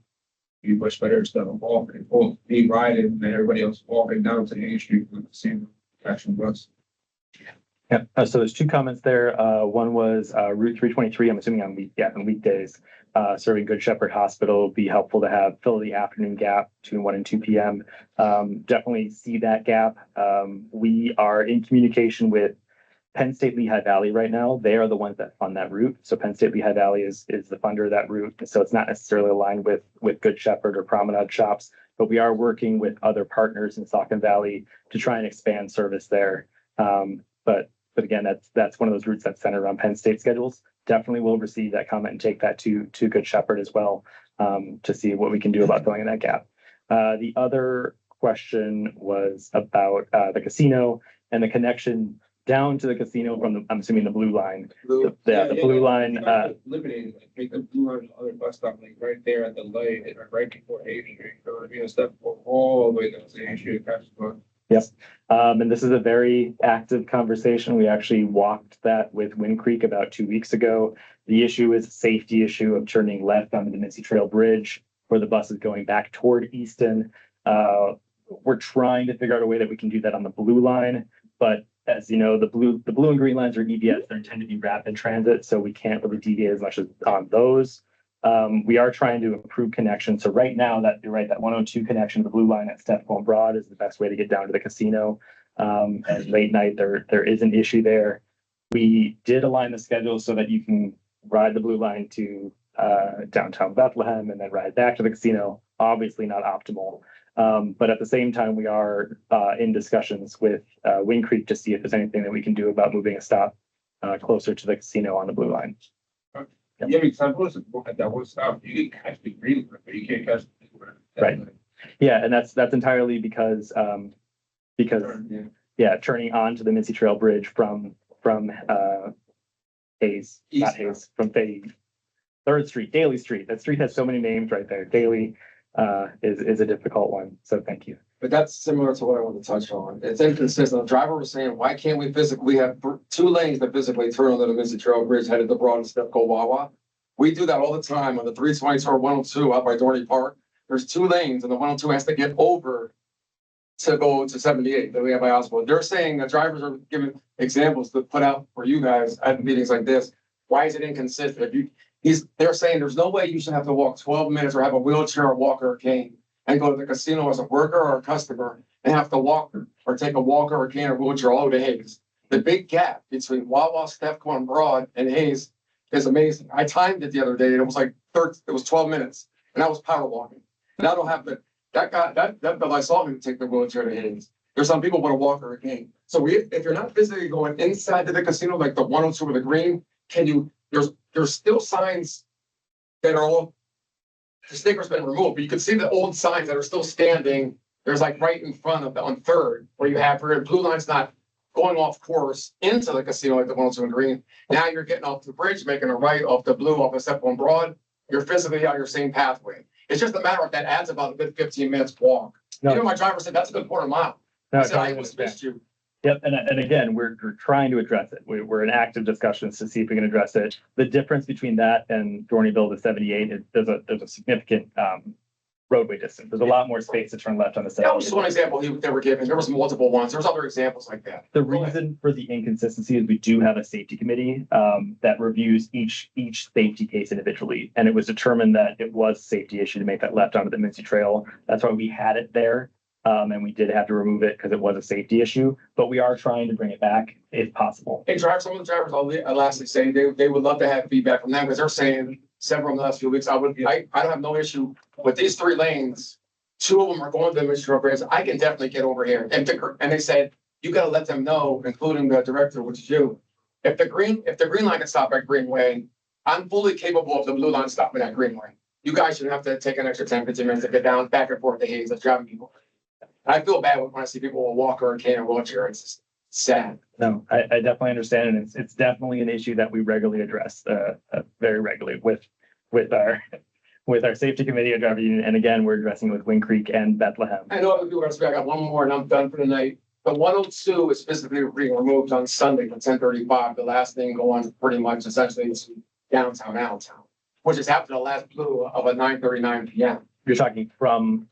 Be much better instead of walking, or me riding and everybody else walking down to the 8th Street with the same actual bus. Yeah. So there's 2 comments there. One was Route 323. I'm assuming on weekdays, serving Good Shepherd Hospital would be helpful to fill the afternoon gap between 1 and 2 p.m. Definitely see that gap. We are in communication with Penn State Lehigh Valley right now. They are the ones that fund that route. So Penn State Lehigh Valley is the funder of that route. So it's not necessarily aligned with Good Shepherd or Promenade Shops, but we are working with other partners in Saucon Valley to try and expand service there. But again, that's one of those routes that's centered around Penn State schedules. Definitely will receive that comment and take that to Good Shepherd as well, to see what we can do about filling in that gap. The other question was about the casino and the connection down to the casino from I'm assuming the blue line. The blue line. Eliminated, like make the blue line the other bus stop, like right there at the light, and right before 8th Street. You know what I mean? Step all the way down to 8th Street. Yep. And this is a very active conversation. We actually walked that with Wind Creek about 2 weeks ago. The issue is a safety issue of turning left onto the Mincy Trail Bridge where the bus is going back toward Easton. We're trying to figure out a way that we can do that on the blue line, but as you know, the blue and green lines are EBS. They tend to be rapid transit, so we can't really deviate as much as on those. We are trying to improve connection. So right now, that you're right, that 102 connection, the blue line at Stepco and Broad is the best way to get down to the casino. And late night, there is an issue there. We did align the schedule so that you can ride the blue line to downtown Bethlehem and then ride back to the casino. Obviously not optimal. But at the same time, we are in discussions with Wing Creek to see if there's anything that we can do about moving a stop closer to the casino on the blue line. Yeah, because I've always at that one stop, you can catch the green, but you can't catch the blue one. Right. Yeah, and that's entirely because turning onto the Mincy Trail Bridge from Hayes, not Hayes, from Fayette. 3rd Street, Daly Street. That street has so many names right there. Daly is a difficult one. So thank you. But that's similar to what I want to touch on. It's inconsistent. The driver was saying, why can't we physically, we have 2 lanes that physically turn onto the Mincy Trail Bridge headed to Broad and Stepco Wawa. We do that all the time on the 322 or 102 out by Dorney Park. There's 2 lanes and the 102 has to get over to go to 78 that we have by Oswald. They're saying the drivers are giving examples to put out for you guys at meetings like this. Why is it inconsistent? They're saying there's no way you should have to walk 12 minutes or have a wheelchair or walker or cane and go to the casino as a worker or a customer and have to walk or take a walker or cane or wheelchair all the way to Hayes. The big gap between Wawa, Stepco, and Broad and Hayes is amazing. I timed it the other day and it was like 12 minutes and I was power walking. And I don't have that I saw him take the wheelchair to Hayes. There's some people want to walk or a cane. So if you're not physically going inside to the casino, like the 102 or the green, there's still signs that are all, the sticker's been removed, but you can see the old signs that are still standing. There's like right in front of on 3rd, where you have your blue line's not going off course into the casino like the 102 and green. Now you're getting off the bridge, making a right off the blue, off the Stepco and Broad. You're physically on your same pathway. It's just a matter of that adds about a good 15 minutes walk. No. Even my driver said, that's a good quarter mile. No, I said, I almost missed you. Yep, and again, we're trying to address it. We're in active discussions to see if we can address it. The difference between that and Dorneyville to 78 is there's a significant roadway distance. There's a lot more space to turn left on the 78. That was just one example they were giving. There was multiple ones. There's other examples like that. The reason for the inconsistency is we do have a safety committee that reviews each safety case individually, and it was determined that it was a safety issue to make that left onto the Mincy Trail. That's why we had it there. And we did have to remove it because it was a safety issue, but we are trying to bring it back if possible. Hey, some of the drivers, I'll lastly say they would love to have feedback from them because they're saying several in the last few weeks. I don't have no issue with these 3 lanes. 2 of them are going to the Mincy Trail Bridge. I can definitely get over here. And they said, you got to let them know, including the director, which is you. If the green line can stop at Greenway, I'm fully capable of the blue line stopping at Greenway. You guys shouldn't have to take an extra 10, 15 minutes to get down back and forth to Hayes. That's driving people. I feel bad when I see people with a walker or cane or wheelchair. It's just sad. No, I definitely understand, and it's definitely an issue that we regularly address, very regularly with our safety committee and driver union. And again, we're addressing it with Wing Creek and Bethlehem. I know other people are going to speak. I got one more, and I'm done for the night. The 102 is physically being removed on Sunday from 10:35. The last thing going pretty much essentially is downtown Allentown, which is after the last blue of a 9:39 p.m. You're talking from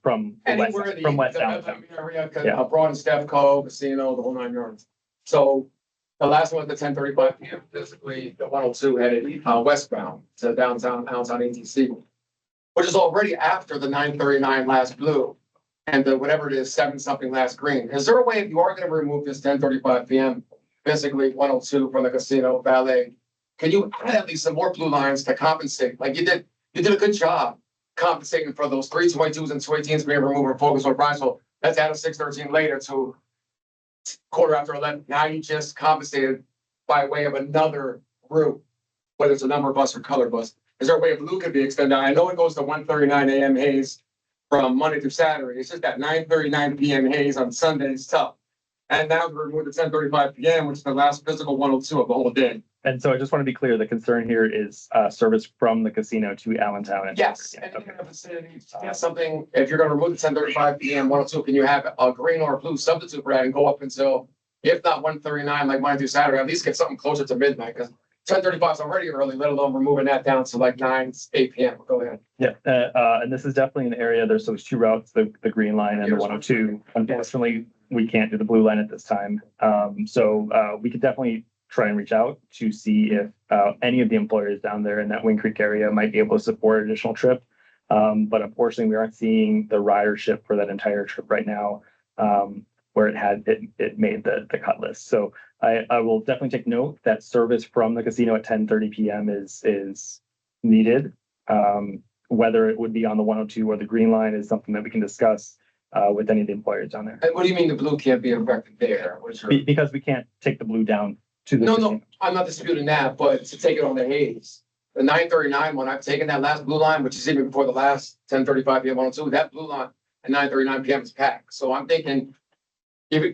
Anywhere in West the Allentown. area, Yeah. Broad and Stepco, casino, the whole 9 yards. So the last one was the 10:35 p.m. Physically, the 102 headed westbound to downtown Allentown ATC, which is already after the 9:39 last blue and the whatever it is 7-something last green. Is there a way if you are going to remove this 10:35 p.m. physically 102 from the casino valet? Can you add at least some more blue lines to compensate? Like you did a good job compensating for those 322s and 218s being removed and focused on Brownsville. Let's add a 613 later to 11:15. Now you just compensated by way of another route, whether it's a number bus or color bus. Is there a way of blue could be extended? I know it goes to 1:39 a.m. Hayes from Monday through Saturday. It's just that 9:39 p.m. Hayes on Sunday is tough. And now we're moving to 10:35 p.m., which is the last physical 102 of the whole day. And so I just want to be clear, the concern here is service from the casino to Allentown. Yes, and you have a vicinity, something, if you're gonna remove the 10:35 p.m. 102, can you have a green or a blue substitute for that and go up until, if not 1:39, like Monday through Saturday, at least get something closer to midnight, because 10:35 is already early, let alone we're moving that down to like 8 p.m. Go ahead. Yeah, and this is definitely an area, there's those 2 routes, the green line and the 102. Unfortunately, we can't do the blue line at this time. So we could definitely try and reach out to see if any of the employers down there in that Wing Creek area might be able to support an additional trip. But unfortunately, we aren't seeing the ridership for that entire trip right now, where it made the cut list. So I will definitely take note that service from the casino at 10:30 p.m. is needed. Whether it would be on the 102 or the green line is something that we can discuss with any of the employers down there. And what do you mean the blue can't be affected there? What's your? Because we can't take the blue down to the No, casino. I'm not disputing that, but to take it on the haze. The 9:39 one, I've taken that last blue line, which is even before the last 10:35 p.m. 102, that blue line at 9:39 p.m. is packed. So I'm thinking,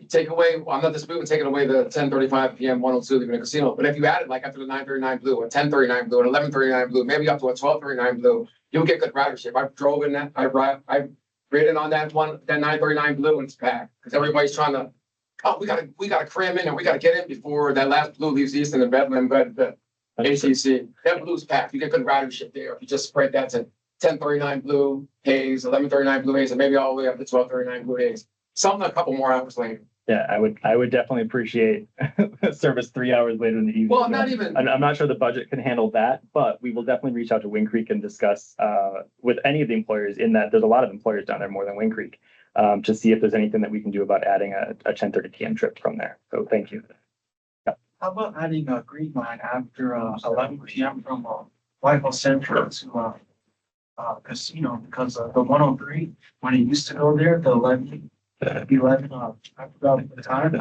take away, I'm not disputing taking away the 10:35 p.m. 102 leaving the casino, but if you added like after the 9:39 blue, a 10:39 blue, an 11:39 blue, maybe up to a 12:39 blue, you'll get good ridership. I've drove in that, I've ridden on that one, that 9:39 blue, and it's packed. Because everybody's trying to, oh, we gotta cram in and we gotta get in before that last blue leaves Easton and Bethlehem, but the ACC, that blue's packed. You get good ridership there. If you just spread that to 10:39 blue haze, 11:39 blue haze, and maybe all the way up to 12:39 blue haze. Something a couple more hours later. Yeah, I would definitely appreciate service 3 hours later in the evening. Well, not even. I'm not sure the budget can handle that, but we will definitely reach out to Wing Creek and discuss with any of the employers in that there's a lot of employers down there more than Wing Creek to see if there's anything that we can do about adding a 10:30 p.m. trip from there. So thank you. How about adding a green line after 11 p.m. from Whitehall Central to casino? Because the 103, when it used to go there, the 11, I forgot the time.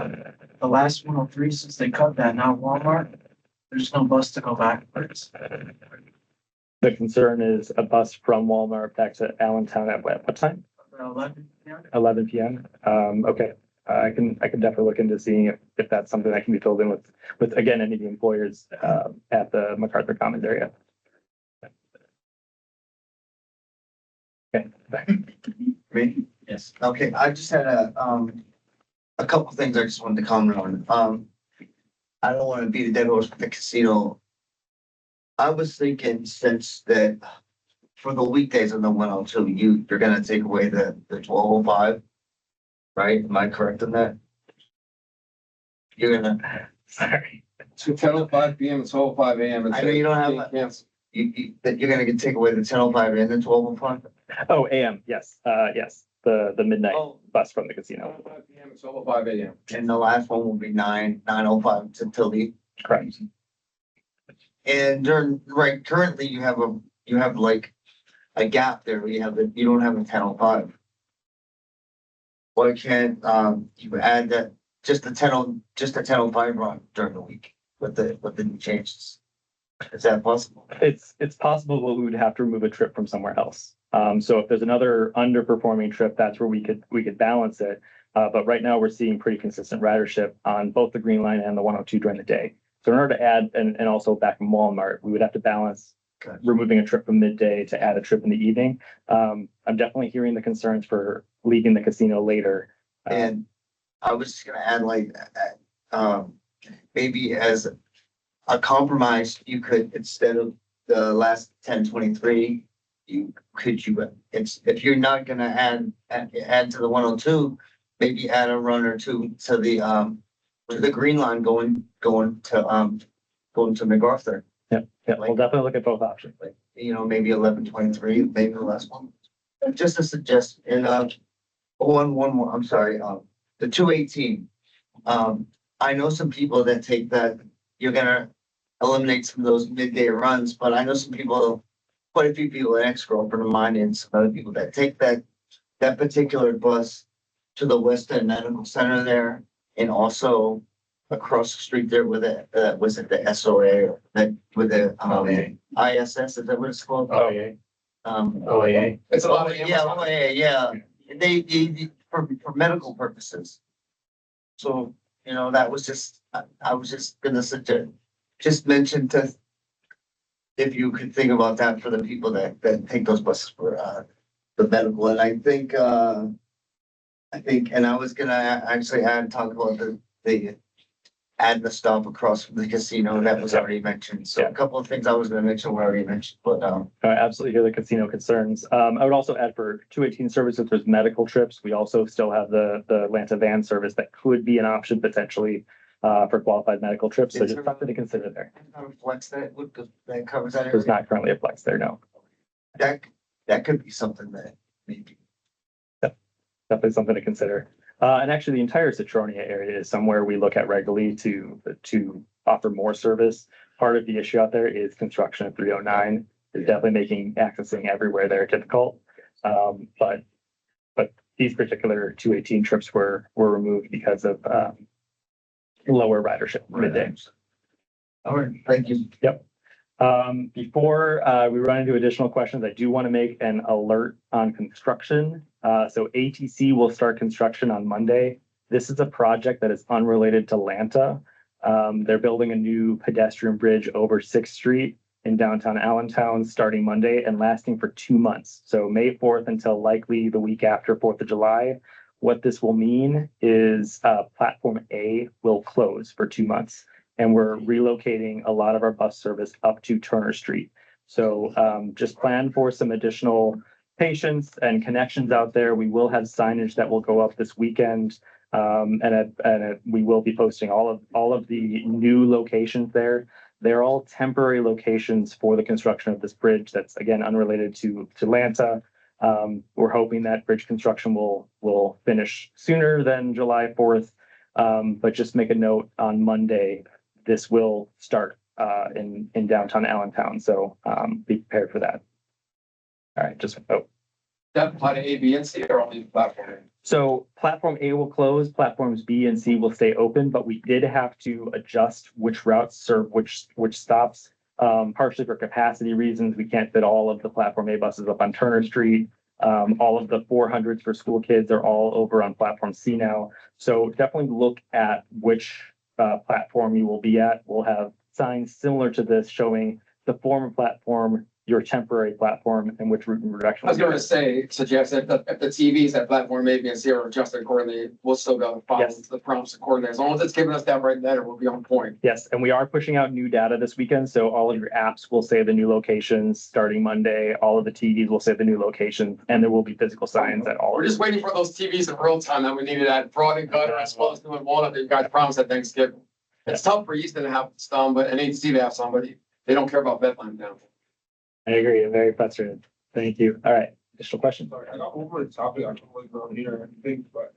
The last 103, since they cut that, now Walmart, there's no bus to go backwards. The concern is a bus from Walmart back to Allentown at what time? 11 p.m. 11 p.m. Okay. I can definitely look into seeing if that's something that can be filled in with again, any of the employers at the MacArthur Commons area. Okay. Me? Yes. Okay, I just had a couple things I just wanted to comment on. I don't want to beat a dead horse with the casino. I was thinking since that for the weekdays on the 102, you're gonna take away the 1205, right? Am I correct in that? You're gonna, Sorry. To 10:05 p.m. and 12:05 a.m. I know you don't have that you're gonna take away the 1005 and the 1205? Oh, AM. Yes. Yes. The midnight Oh. bus from the casino. 10:05 p.m. and 12:05 a.m. And the last one will be 905 till the. Correct. And currently you have like a gap there. You don't have a 1005. Why can't you add that just a 1005 run during the week with the new changes? Is that possible? It's possible, but we would have to remove a trip from somewhere else. So if there's another underperforming trip, that's where we could balance it. But right now we're seeing pretty consistent ridership on both the Green Line and the 102 during the day. So in order to add and also back from Walmart, we would have to balance removing a trip from midday to add a trip in the evening. I'm definitely hearing the concerns for leaving the casino later. And I was just gonna add like, maybe as a compromise, you could, instead of the last 10:23, if you're not gonna add to the 102, maybe add a run or two to the Green Line going to MacArthur. Yeah, we'll definitely look at both options. Like, maybe 11:23, maybe the last one. Just a suggestion, and one more, I'm sorry, the 218. I know some people that take that, you're gonna eliminate some of those midday runs, but I know some people, quite a few people, an ex-girlfriend of mine and some other people that take that particular bus to the Western Medical Center there, and also across the street there with was it the SOA or that with the ISS, is that what it's called? Oh, yeah. OAA. It's a lot of. Yeah, OAA, yeah. They for medical purposes. So, that was just, I was just gonna just mention if you could think about that for the people that take those buses for the medical. And I think, and I was gonna actually talk about the add the stop across from the casino that was already mentioned. So Yeah. a couple of things I was gonna mention were already mentioned, but, I absolutely hear the casino concerns. I would also add for 218 services, there's medical trips. We also still have the Atlanta van service that could be an option potentially for qualified medical trips. So Is just there- something to consider there. flex that, that covers that There's area. not currently a flex there, no. That could be something that maybe. Definitely something to consider. And actually, the entire Citronia area is somewhere we look at regularly to offer more service. Part of the issue out there is construction of 309 is definitely making accessing everywhere there difficult. But these particular 218 trips were removed because of lower ridership midday. All right, thank you. Before we run into additional questions, I do want to make an alert on construction. So ATC will start construction on Monday. This is a project that is unrelated to Lanta. They're building a new pedestrian bridge over 6th Street in downtown Allentown starting Monday and lasting for 2 months. So May 4th until likely the week after 4th of July. What this will mean is Platform A will close for 2 months. And we're relocating a lot of our bus service up to Turner Street. So just plan for some additional patience and connections out there. We will have signage that will go up this weekend. We will be posting all of the new locations there. They're all temporary locations for the construction of this bridge that's, again, unrelated to Lanta. We're hoping that bridge construction will finish sooner than July 4th. But just make a note on Monday, this will start in downtown Allentown. So be prepared for that. All right, That apply to A, B, and C or only platform? So platform A will close, platforms B and C will stay open, but we did have to adjust which routes serve which stops. Partially for capacity reasons, we can't fit all of the platform A buses up on Turner Street. All of the 400s for school kids are all over on platform C now. So definitely look at which platform you will be at. We'll have signs similar to this showing the former platform, your temporary platform, and which route and direction. I was gonna say, suggest if the TVs at platform A, B, and C are adjusted accordingly, we'll still go follow Yes. the prompts accordingly. As long as it's giving us that right there, we'll be on point. Yes, and we are pushing out new data this weekend, so all of your apps will say the new locations starting Monday. All of the TVs will say the new location, and there will be physical signs at all. We're just waiting for those TVs in real time that we needed at Broad and Gutter as well as New and Walnut that you guys promised at Thanksgiving. It's tough for Easton to have some, but an HC to have somebody. They don't care about Bethlehem now. I agree. I'm very frustrated. Thank you. All right. Additional questions? Sorry, I got over the topic, I don't really go here or anything, but,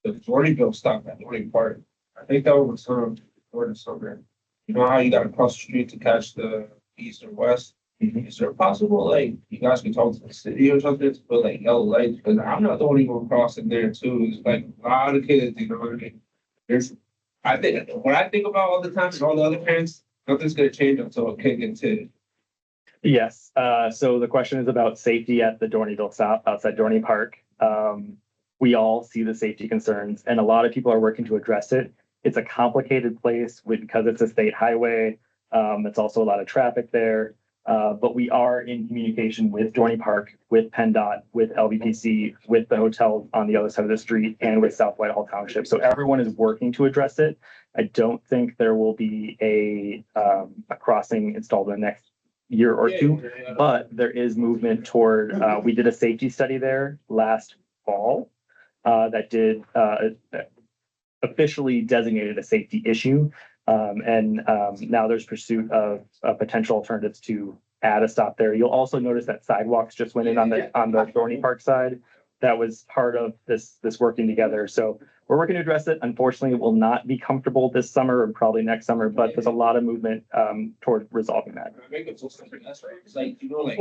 the Jordanville stop at Jordan Park, I think that was some, Jordan somewhere. You know how you gotta cross the street to catch the east or west? Mhm. Is there possible, like, you guys can talk to the city or something to put like yellow lights, because I'm not the only one crossing there too, it's like a lot of kids, you know what I mean? I think, what I think about all the time is all the other parents, nothing's gonna change until a kid gets hit. Yes. So the question is about safety at the Dorneyville stop outside Dorney Park. We all see the safety concerns and a lot of people are working to address it. It's a complicated place because it's a state highway. It's also a lot of traffic there. But we are in communication with Dorney Park, with PennDOT, with LVPC, with the hotel on the other side of the street, and with South Whitehall Township. So everyone is working to address it. I don't think there will be a crossing installed in the next year or two, but there is movement toward, we did a safety study there last fall that did officially designated a safety issue. Now there's pursuit of potential alternatives to add a stop there. You'll also notice that sidewalks just went in on the Dorney Park side. That was part of this working together. So we're working to address it. Unfortunately, it will not be comfortable this summer and probably next summer, but there's a lot of movement toward resolving that. Make it so simple, that's right, it's like, you know, like,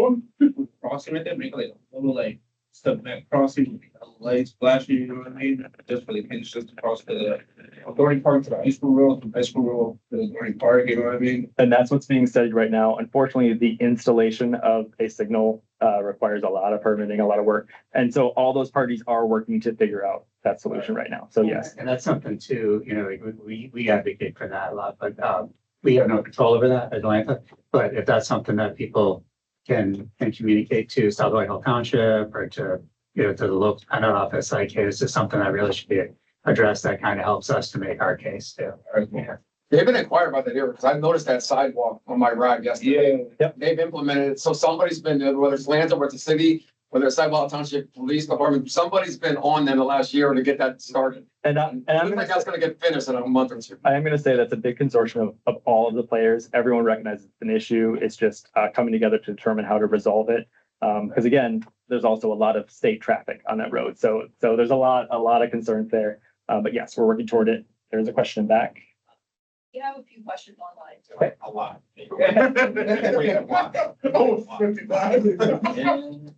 crossing right there, make like a little like step back crossing, with the lights flashing, you know what I mean? Just for the kids just to cross the Authority Park to the high school road, from high school road to the Authority Park, you know what I mean? And that's what's being studied right now. Unfortunately, the installation of a signal requires a lot of permitting, a lot of work. And so all those parties are working to figure out that solution right now. So yes. And that's something too, you know, we advocate for that a lot, but we have no control over that at Atlanta. But if that's something that people can communicate to South Whitehall Township or to, you know, to the local PennDOT office, like, hey, this is something that really should be addressed, that kind of helps us to make our case too. Yeah. They've been inquiring about that here, because I've noticed that sidewalk on my ride yesterday. Yeah. They've implemented it, so somebody's been, whether it's Lanza, whether it's the city, whether it's Sidewalk Township Police Department, somebody's been on them the last year to get that started. And I think that's gonna get finished in a month or two. I am going to say that's a big consortium of all of the players. Everyone recognizes it's an issue. It's just coming together to determine how to resolve it. Because again, there's also a lot of state traffic on that road. So there's a lot of concerns there. But yes, we're working toward it. There's a question back. We have a few questions online. Okay. A lot. Oh, 55.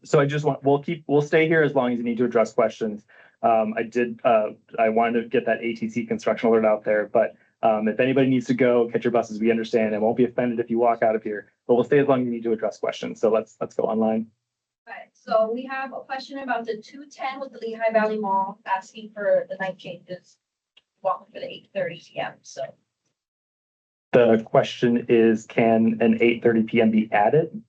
So I just want, we'll stay here as long as you need to address questions. I wanted to get that ATC construction alert out there, but if anybody needs to go, catch your buses, we understand. I won't be offended if you walk out of here, but we'll stay as long as you need to address questions. So let's go online. Okay, so we have a question about the 210 with the Lehigh Valley Mall, asking for the night changes. Welcome for the 8:30 PM, so. The question is, can an 8:30 PM be added?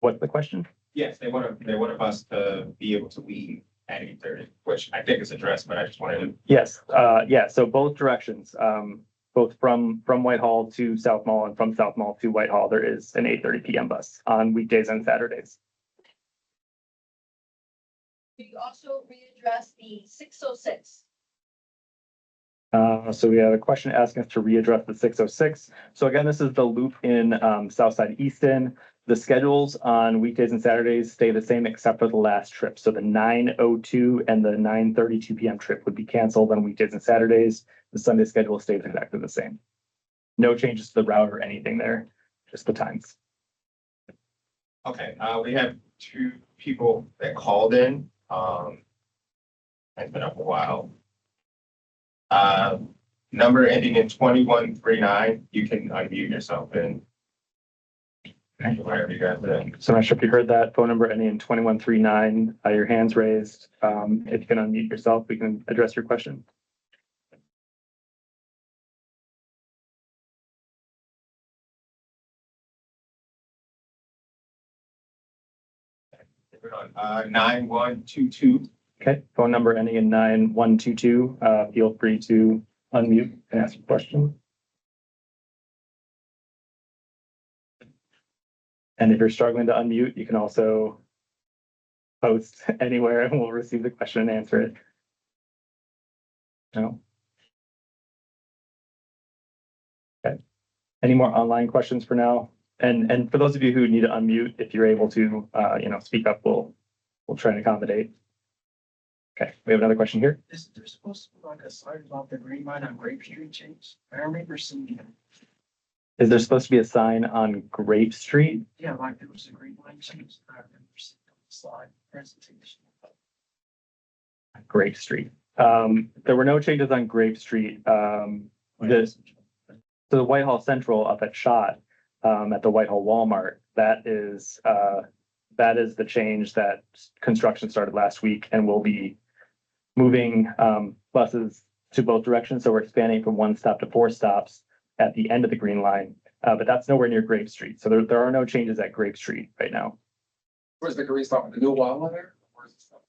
What's the question? Yes, they want us to be able to leave at 8:30, which I think is addressed, but I just wanted to. Yes, yeah, so both directions, both from Whitehall to South Mall and from South Mall to Whitehall, there is an 8:30 PM bus on weekdays and Saturdays. Do you also readdress the 606? So we have a question asking us to readdress the 606. So again, this is the loop in Southside Easton. The schedules on weekdays and Saturdays stay the same except for the last trip. So the 9:02 and the 9:32 PM trip would be canceled on weekdays and Saturdays. The Sunday schedule stays exactly the same. No changes to the route or anything there, just the times. Okay, we have two people that called in. It's been up a while. Number ending in 2139, you can unmute yourself and whatever you guys do. So I'm not sure if you heard that phone number ending in 2139, your hand's raised. If you can unmute yourself, we can address your question. We're on 9122. Okay, phone number ending in 9122. Feel free to unmute and ask a question. And if you're struggling to unmute, you can also post anywhere and we'll receive the question and answer it. No. Okay. Any more online questions for now? And for those of you who need to unmute, if you're able to, speak up, we'll try and accommodate. Okay, we have another question here. Is there supposed to be like a sign about the green line on Grape Street change? I remember seeing it. Is there supposed to be a sign on Grape Street? Yeah, like there was a green line change. I remember seeing it on the slide presentation. Grape Street. There were no changes on Grape Street. So the Whitehall Central up at Shot, at the Whitehall Walmart, that is the change that construction started last week and will be moving buses to both directions. So we're expanding from 1 stop to 4 stops at the end of the green line, but that's nowhere near Grape Street. So there are no changes at Grape Street right now. Where's the green stop? The new Wawa there? Where's the stop?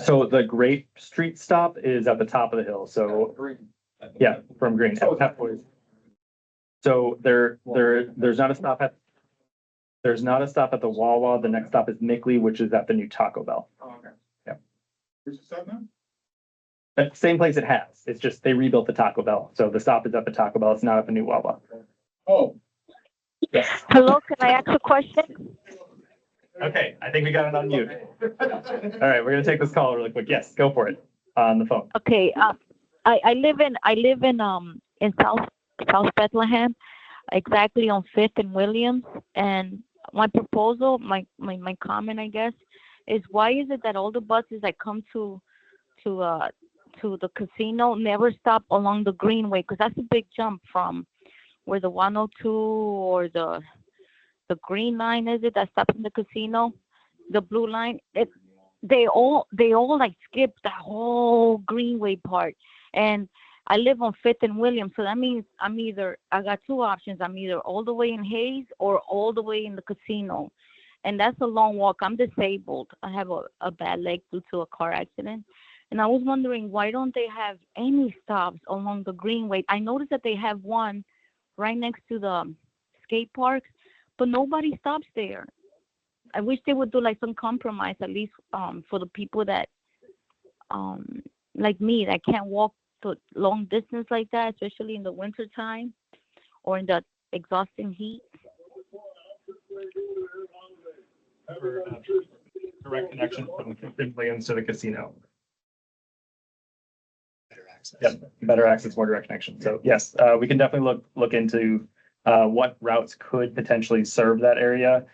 So the Grape Street stop is at the top of the hill. So Green. yeah, from Green. So there's not a stop at the Wawa. The next stop is Mickley, which is at the new Taco Bell. Oh, okay. Yeah. Where's the stop now? At the same place it has. It's just they rebuilt the Taco Bell. So the stop is at the Taco Bell. It's not at the new Wawa. Oh, Hello, can I ask a question? Okay, I think we got it on mute. All right, we're gonna take this call really quick. Yes, go for it on the phone. Okay, I live in South Bethlehem, exactly on 5th and Williams. And my proposal, my comment, I guess, is why is it that all the buses that come to the casino never stop along the Greenway? Because that's a big jump from where the 102 or the green line is it that stops in the casino, the blue line. They all like skip the whole Greenway part. And I live on 5th and Williams, so that means I got two options. I'm either all the way in Hayes or all the way in the casino. and that's a long walk. I'm disabled. I have a bad leg due to a car accident. And I was wondering, why don't they have any stops along the Greenway? I noticed that they have one right next to the skate parks, but nobody stops there. I wish they would do like some compromise, at least for the people that like me, that can't walk the long distance like that, especially in the winter time or in the exhausting heat. Direct connection from Williams to the casino. Better access. Yep, better access, more direct connection. So yes, we can definitely look into what routes could potentially serve that area.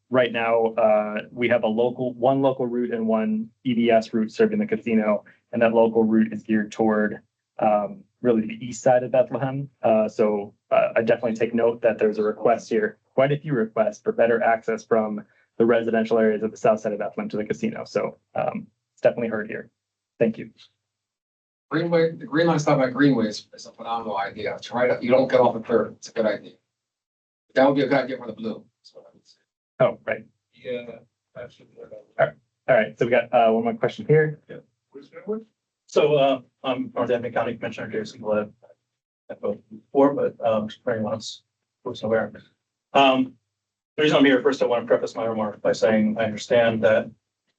Right now, we have one local route and one EDS route serving the casino, and that local route is geared toward really the east side of Bethlehem. So I definitely take note that there's a request here, quite a few requests for better access from the residential areas of the south side of Bethlehem to the casino. So it's definitely heard here. Thank you. Greenway, the green line stop at Greenway is a phenomenal idea. Try to, you don't get off the third. It's a good idea. That would be a good idea for the blue. That's what I would say. Oh, right. Yeah, absolutely. All right. So we got one more question here. Where's that one? So, I'm North Hampton County Commissioner Jason Gleb. I've voted before, but, for anyone else who's aware. The reason I'm here, first, I want to preface my remarks by saying I understand that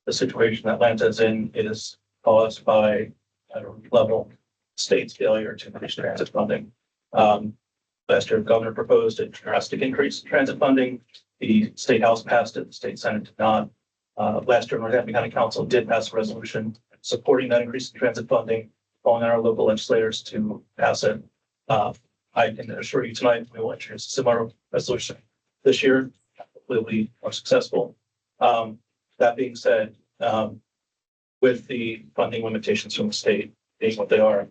the situation that Atlanta is in is caused by at a level state's failure to increase transit funding. Last year, the governor proposed a drastic increase in transit funding. The state house passed it, the state senate did not. Last year, Northampton County Council did pass a resolution supporting that increase in transit funding, calling on our local legislators to pass it. I can assure you tonight, we will introduce a similar resolution this year. Hopefully it'll be more successful. That being said, with the funding limitations from the state being what they are,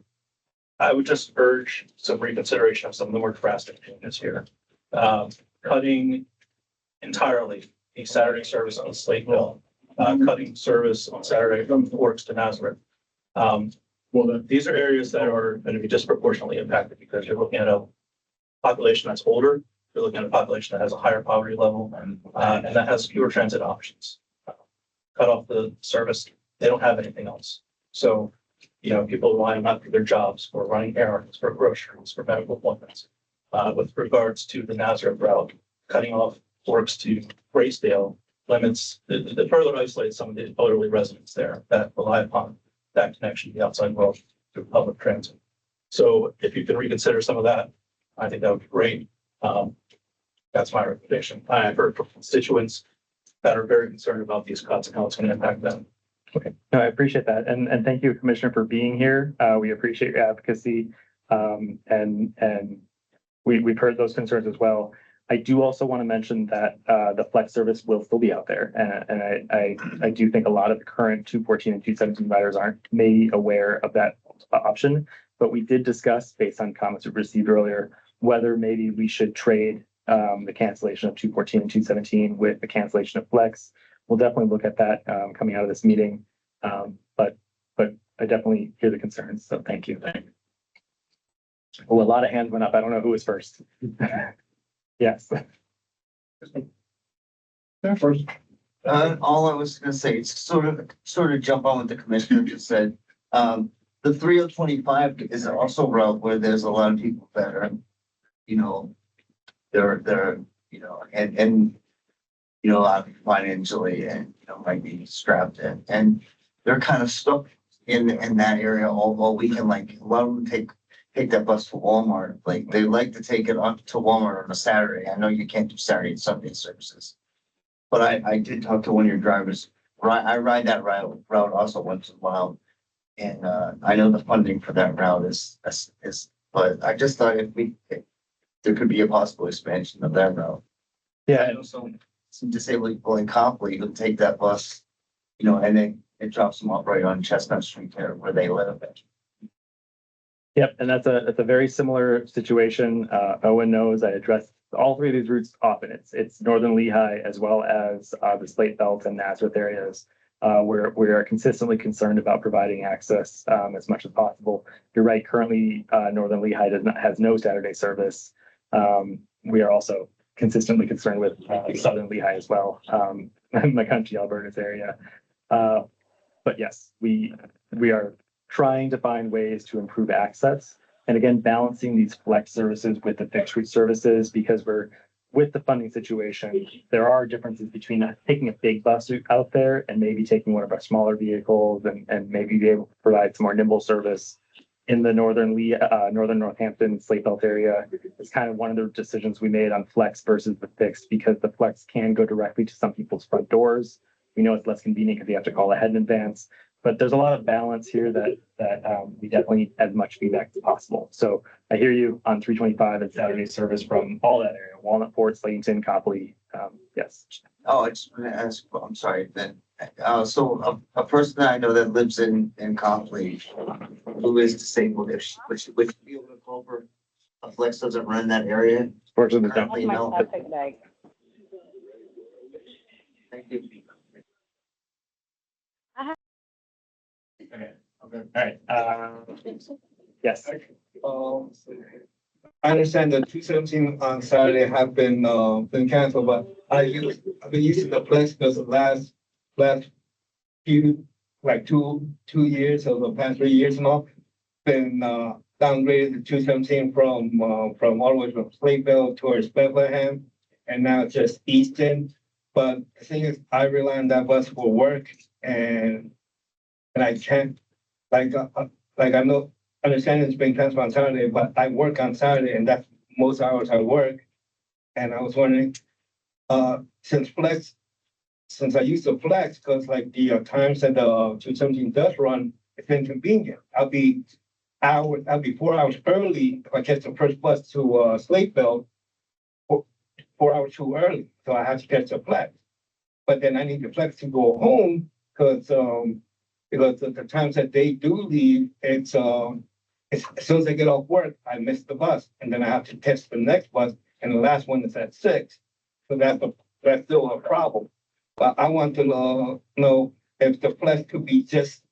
I would just urge some reconsideration of some of the more drastic changes here. Cutting entirely a Saturday service on Slateville, cutting service on Saturday from Forks to Nazareth. These are areas that are going to be disproportionately impacted because you're looking at a population that's older, you're looking at a population that has a higher poverty level, and that has fewer transit options. Cut off the service, they don't have anything else. So, people rely on that for their jobs, for running errands, for groceries, for medical appointments. With regards to the Nazareth route, cutting off Forks to Graysdale limits, the further isolates some of the elderly residents there that rely upon that connection to the outside world through public transit. So if you can reconsider some of that, I think that would be great. That's my recommendation. I've heard from constituents that are very concerned about these cuts and how it's going to impact them. Okay, no, I appreciate that. And thank you, Commissioner, for being here. We appreciate your advocacy. And we've heard those concerns as well. I do also want to mention that the flex service will still be out there. And I do think a lot of the current 214 and 217 riders aren't maybe aware of that option. But we did discuss, based on comments we received earlier, whether maybe we should trade the cancellation of 214 and 217 with the cancellation of flex. We'll definitely look at that coming out of this meeting. But I definitely hear the concerns. So thank you. Well, a lot of hands went up. I don't know who was first. Yes. First. All I was gonna say, it's sort of jump on what the commissioner just said. The 3025 is also a route where there's a lot of people that are, they're, financially and, might be strapped in, and they're kind of stuck in that area, although we can a lot of them take that bus to Walmart. Like, they like to take it up to Walmart on a Saturday. I know you can't do Saturday and Sunday services. But I did talk to one of your drivers. I ride that route also once in a while. And I know the funding for that route is, but I just thought if there could be a possible expansion of that route. Yeah. I know some disabled people in Copley who take that bus, and then it drops them off right on Chestnut Street there where they live. Yep, and that's a very similar situation. Owen knows I address all three of these routes often. It's northern Lehigh as well as the Slate Belt and Nazareth areas where we are consistently concerned about providing access as much as possible. You're right. Currently, northern Lehigh has no Saturday service. We are also consistently concerned with southern Lehigh as well, my country, Alberta's area. But yes, we are trying to find ways to improve access. And again, balancing these flex services with the fixed route services, because we're with the funding situation, there are differences between taking a big bus out there and maybe taking one of our smaller vehicles and maybe be able to provide some more nimble service in the northern Northampton Slate Belt area. It's kind of one of the decisions we made on flex versus the fixed, because the flex can go directly to some people's front doors. We know it's less convenient because you have to call ahead in advance, but there's a lot of balance here that we definitely need as much feedback as possible. So I hear you on 325 and Saturday service from all that area, Walnut Fort, Slayton, Copley. Yes. Oh, I just want to ask, I'm sorry, then, so a person that I know that lives in Copley, who is disabled, would she be able to call for a flex doesn't run that area? Fortunately, Currently, no. Thank you. Okay. All right. Yes. I understand the 217 on Saturday have been canceled, but I've been using the flex because the last few, like two years or the past 3 years now, been downgraded to 217 from all the way from Slakeville towards Bethlehem, and now just Easton. But the thing is, I rely on that bus for work, and I can't, I know, understand it's been canceled on Saturday, but I work on Saturday, and that's most hours I work. And I was wondering, since I use the flex, because like the times that the 217 does run, it's inconvenient. I'll be 4 hours early if I catch the first bus to Slakeville, 4 hours too early, so I have to catch the flex. But then I need the flex to go home because the times that they do leave, it's as soon as I get off work, I miss the bus, and then I have to catch the next bus, and the last one is at 6. So that's still a problem. But I want to know if the flex could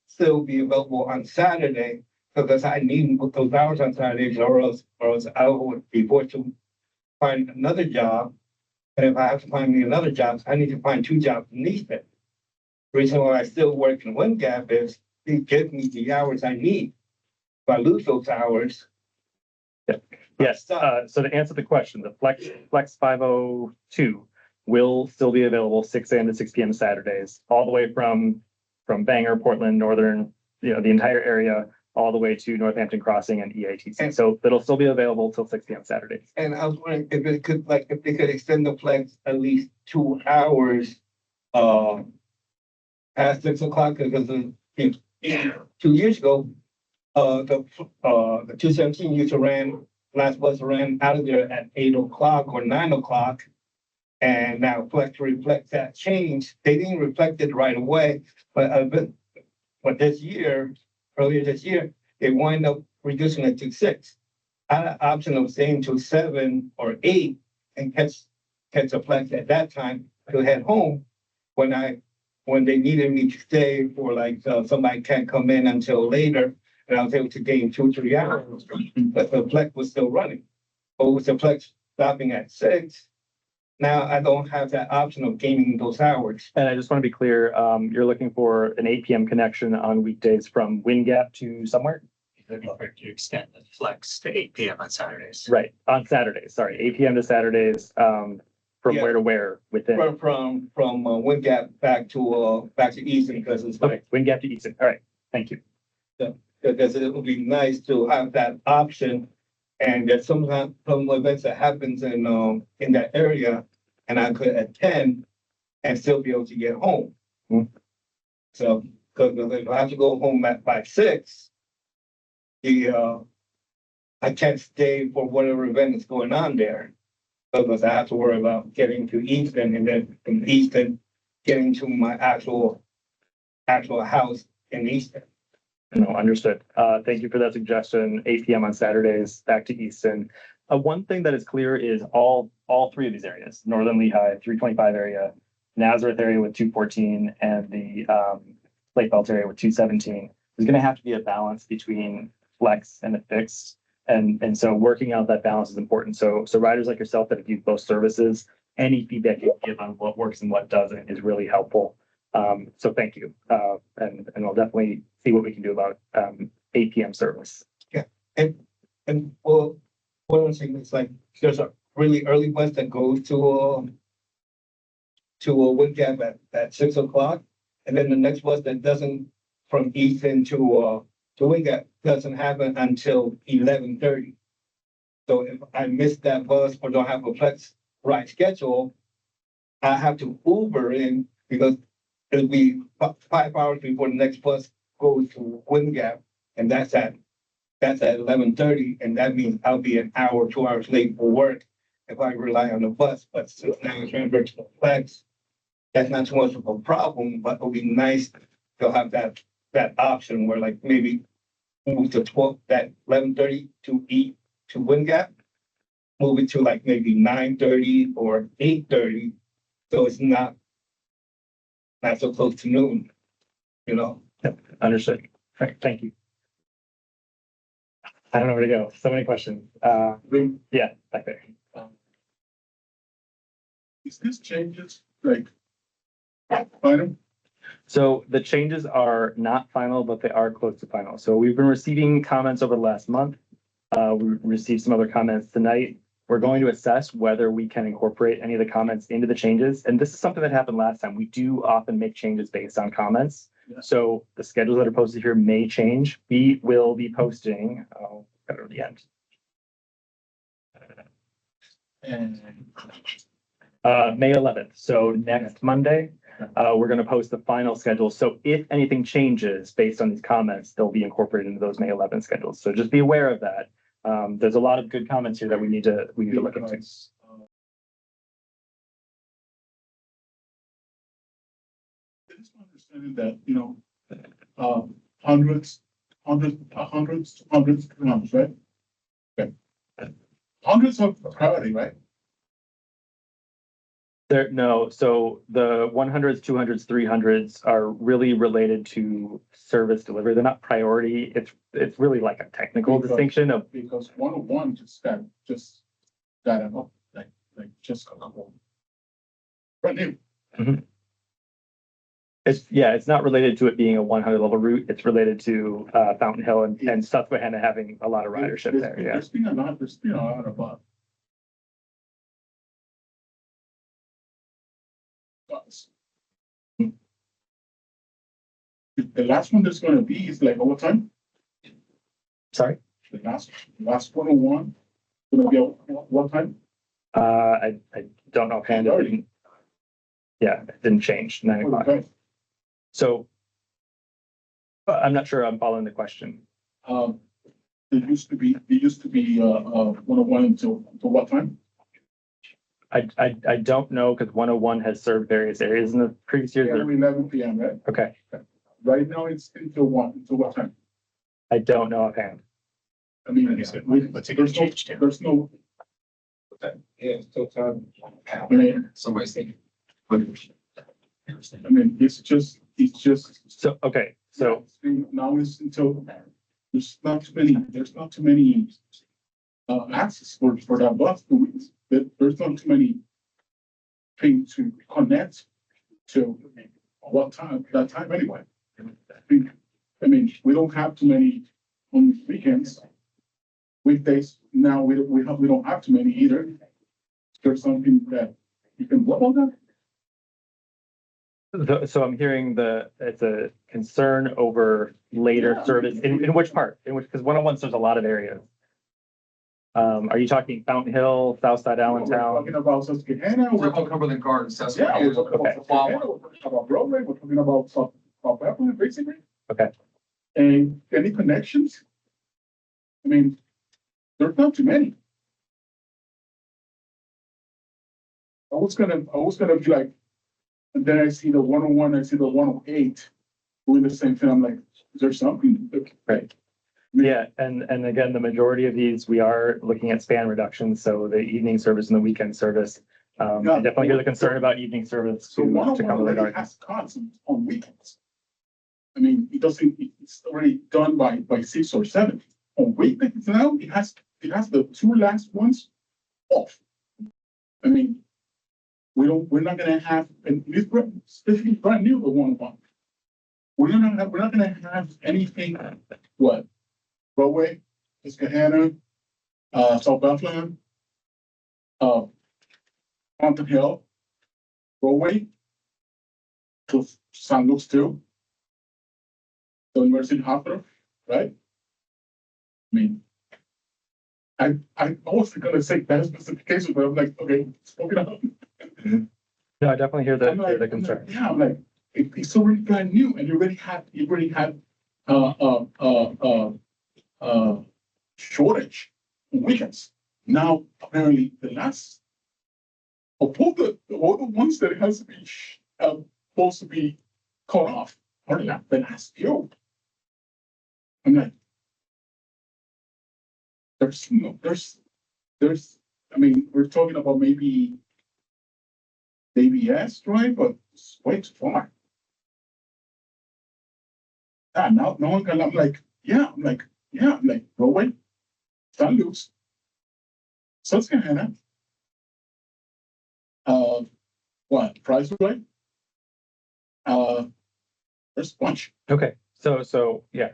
still be available on Saturday, because I need those hours on Saturdays, or else I would be forced to find another job. And if I have to find me another job, I need to find 2 jobs in Easton. The reason why I still work in Wind Gap is it gives me the hours I need. If I lose those hours. Yes. So to answer the question, the Flex 502 will still be available 6 a.m. to 6 p.m. Saturdays, all the way from Bangor, Portland, Northern, the entire area, all the way to Northampton Crossing and EATC. So it'll still be available till 6 p.m. Saturdays. And I was wondering if they could extend the flex at least 2 hours past 6 o'clock, because 2 years ago, the 217 used to last bus ran out of there at 8 o'clock or 9 o'clock. And now flex reflects that change. They didn't reflect it right away, but earlier this year, they wind up reducing it to 6. I had an option of staying to 7 or 8 and catch a flex at that time to head home when they needed me to stay for somebody can't come in until later, and I was able to gain 2 or 3 hours, but the flex was still running. But with the flex stopping at 6, now I don't have that option of gaining those hours. And I just want to be clear, you're looking for an 8 p.m. connection on weekdays from Wind Gap to somewhere? Looking for to extend the flex to 8 p.m. on Saturdays. Right, on Saturdays, sorry, 8 p.m. to Saturdays, from where to where within? From Wind Gap back to Easton, because it's Okay, Wind Gap to Easton, all right, thank you. Because it would be nice to have that option. And there's some events that happens in that area, and I could attend and still be able to get home. Mm-hmm. So, because if I have to go home by 6, I can't stay for whatever event is going on there, because I have to worry about getting to Easton, and then from Easton getting to my actual house in Easton. No, understood. Thank you for that suggestion. 8 p.m. on Saturdays, back to Easton. One thing that is clear is all 3 of these areas, Northern Lehigh, 325 area, Nazareth area with 214, and the Slate Belt area with 217, there's going to have to be a balance between flex and the fixed. And so working out that balance is important. So riders like yourself that have used both services, any feedback you give on what works and what doesn't is really helpful. So thank you. And I'll definitely see what we can do about 8 p.m. service. And well, one other thing is like, there's a really early bus that goes to Wind Gap at 6 o'clock. And then the next bus that doesn't, from Easton to Wind Gap doesn't happen until 11:30. So if I miss that bus or don't have a flex ride schedule, I have to Uber in because it'll be 5 hours before the next bus goes to Wind Gap. And that's at 11:30, and that means I'll be an hour, 2 hours late for work if I rely on the bus. But since now it's transferred to the flex, that's not too much of a problem, but it would be nice to have that option where like maybe move to 11:30 to Wind Gap, move it to like maybe 9:30 or 8:30, so it's not so close to noon, you know? Understood. Thank you. I don't know where to go. So many questions. Yeah, back there. Is this changes like final? So the changes are not final, but they are close to final. So we've been receiving comments over the last month. We received some other comments tonight. We're going to assess whether we can incorporate any of the comments into the changes. And this is something that happened last time. We do often make changes based on comments. So the schedules that are posted here may change. We will be posting, I'll get it at the end. May 11th. So next Monday, we're going to post the final schedule. So if anything changes based on these comments, they'll be incorporated into those May 11th schedules. So just be aware of that. There's a lot of good comments here that we need to look into. It's my understanding that, you know, hundreds, right? Okay. Hundreds of priority, right? No, so the 100s, 200s, 300s are really related to service delivery. They're not priority. It's really like a technical distinction of. Because 101 just got it up, like just got up. Brand new. Mm-hmm. It's not related to it being a 100 level route. It's related to Fountain Hill and Susquehanna having a lot of ridership there. Yeah. There's been a lot of bus. The last one that's gonna be is like what time? Sorry? The last 101 gonna be what time? I don't know offhand. It didn't change. 9 o'clock. Okay. So I'm not sure I'm following the question. It used to be 101 until what time? I don't know because 101 has served various areas in the previous years. 11 p.m., right? Okay. Right now it's until what time? I don't know offhand. I mean, there's no. Yeah, still time. I mean, Somebody's thinking. I mean, it's just. So, okay, so. Now it's until, there's not too many access for that bus. There's not too many things to connect to that time anyway. I mean, we don't have too many on weekends. Weekdays now we don't have too many either. Is there something that you can blow on that? So I'm hearing it's a concern over later service. In which part? Because 101 serves a lot of areas. Are you talking Fountain Hill, Southside Allentown? We're talking about Susquehanna. We're talking Cumberland Gardens. That's Yeah, what we're it is. talking about Susquehanna, we're talking about Broadway, we're talking about South Bethlehem, basically. Okay. And any connections? I mean, there's not too many. I was gonna be like, and then I see the 101, I see the 108 doing the same thing. I'm like, is there something? Right. Yeah, and again, the majority of these, we are looking at span reductions, so the evening service and the weekend service. I definitely hear the concern about evening service So to 101 Cumberland already Gardens. has constants on weekends. I mean, it's already done by 6 or 7 on wait tickets now, it has the two last ones off. I mean, we're not gonna have, and this especially brand new, the 101. We're not gonna have anything, what? Broadway, Susquehanna, South Bethlehem, Haunted Hill, Broadway, to San Luke's too. The University Hospital, right? I mean, I wasn't gonna say that specification, but I'm like, okay, spoke it out. No, I definitely hear I'm like, the concern. yeah, I'm like, it's already brand new, and you already had shortage on weekends. Now, apparently, the last of all the ones that has to be supposed to be cut off are the last few. I'm like, there's, I mean, we're talking about maybe yes, right? But it's way too far. Now I'm like, Broadway, San Luke's, Susquehanna, Price Right? There's a bunch. Okay, so yeah,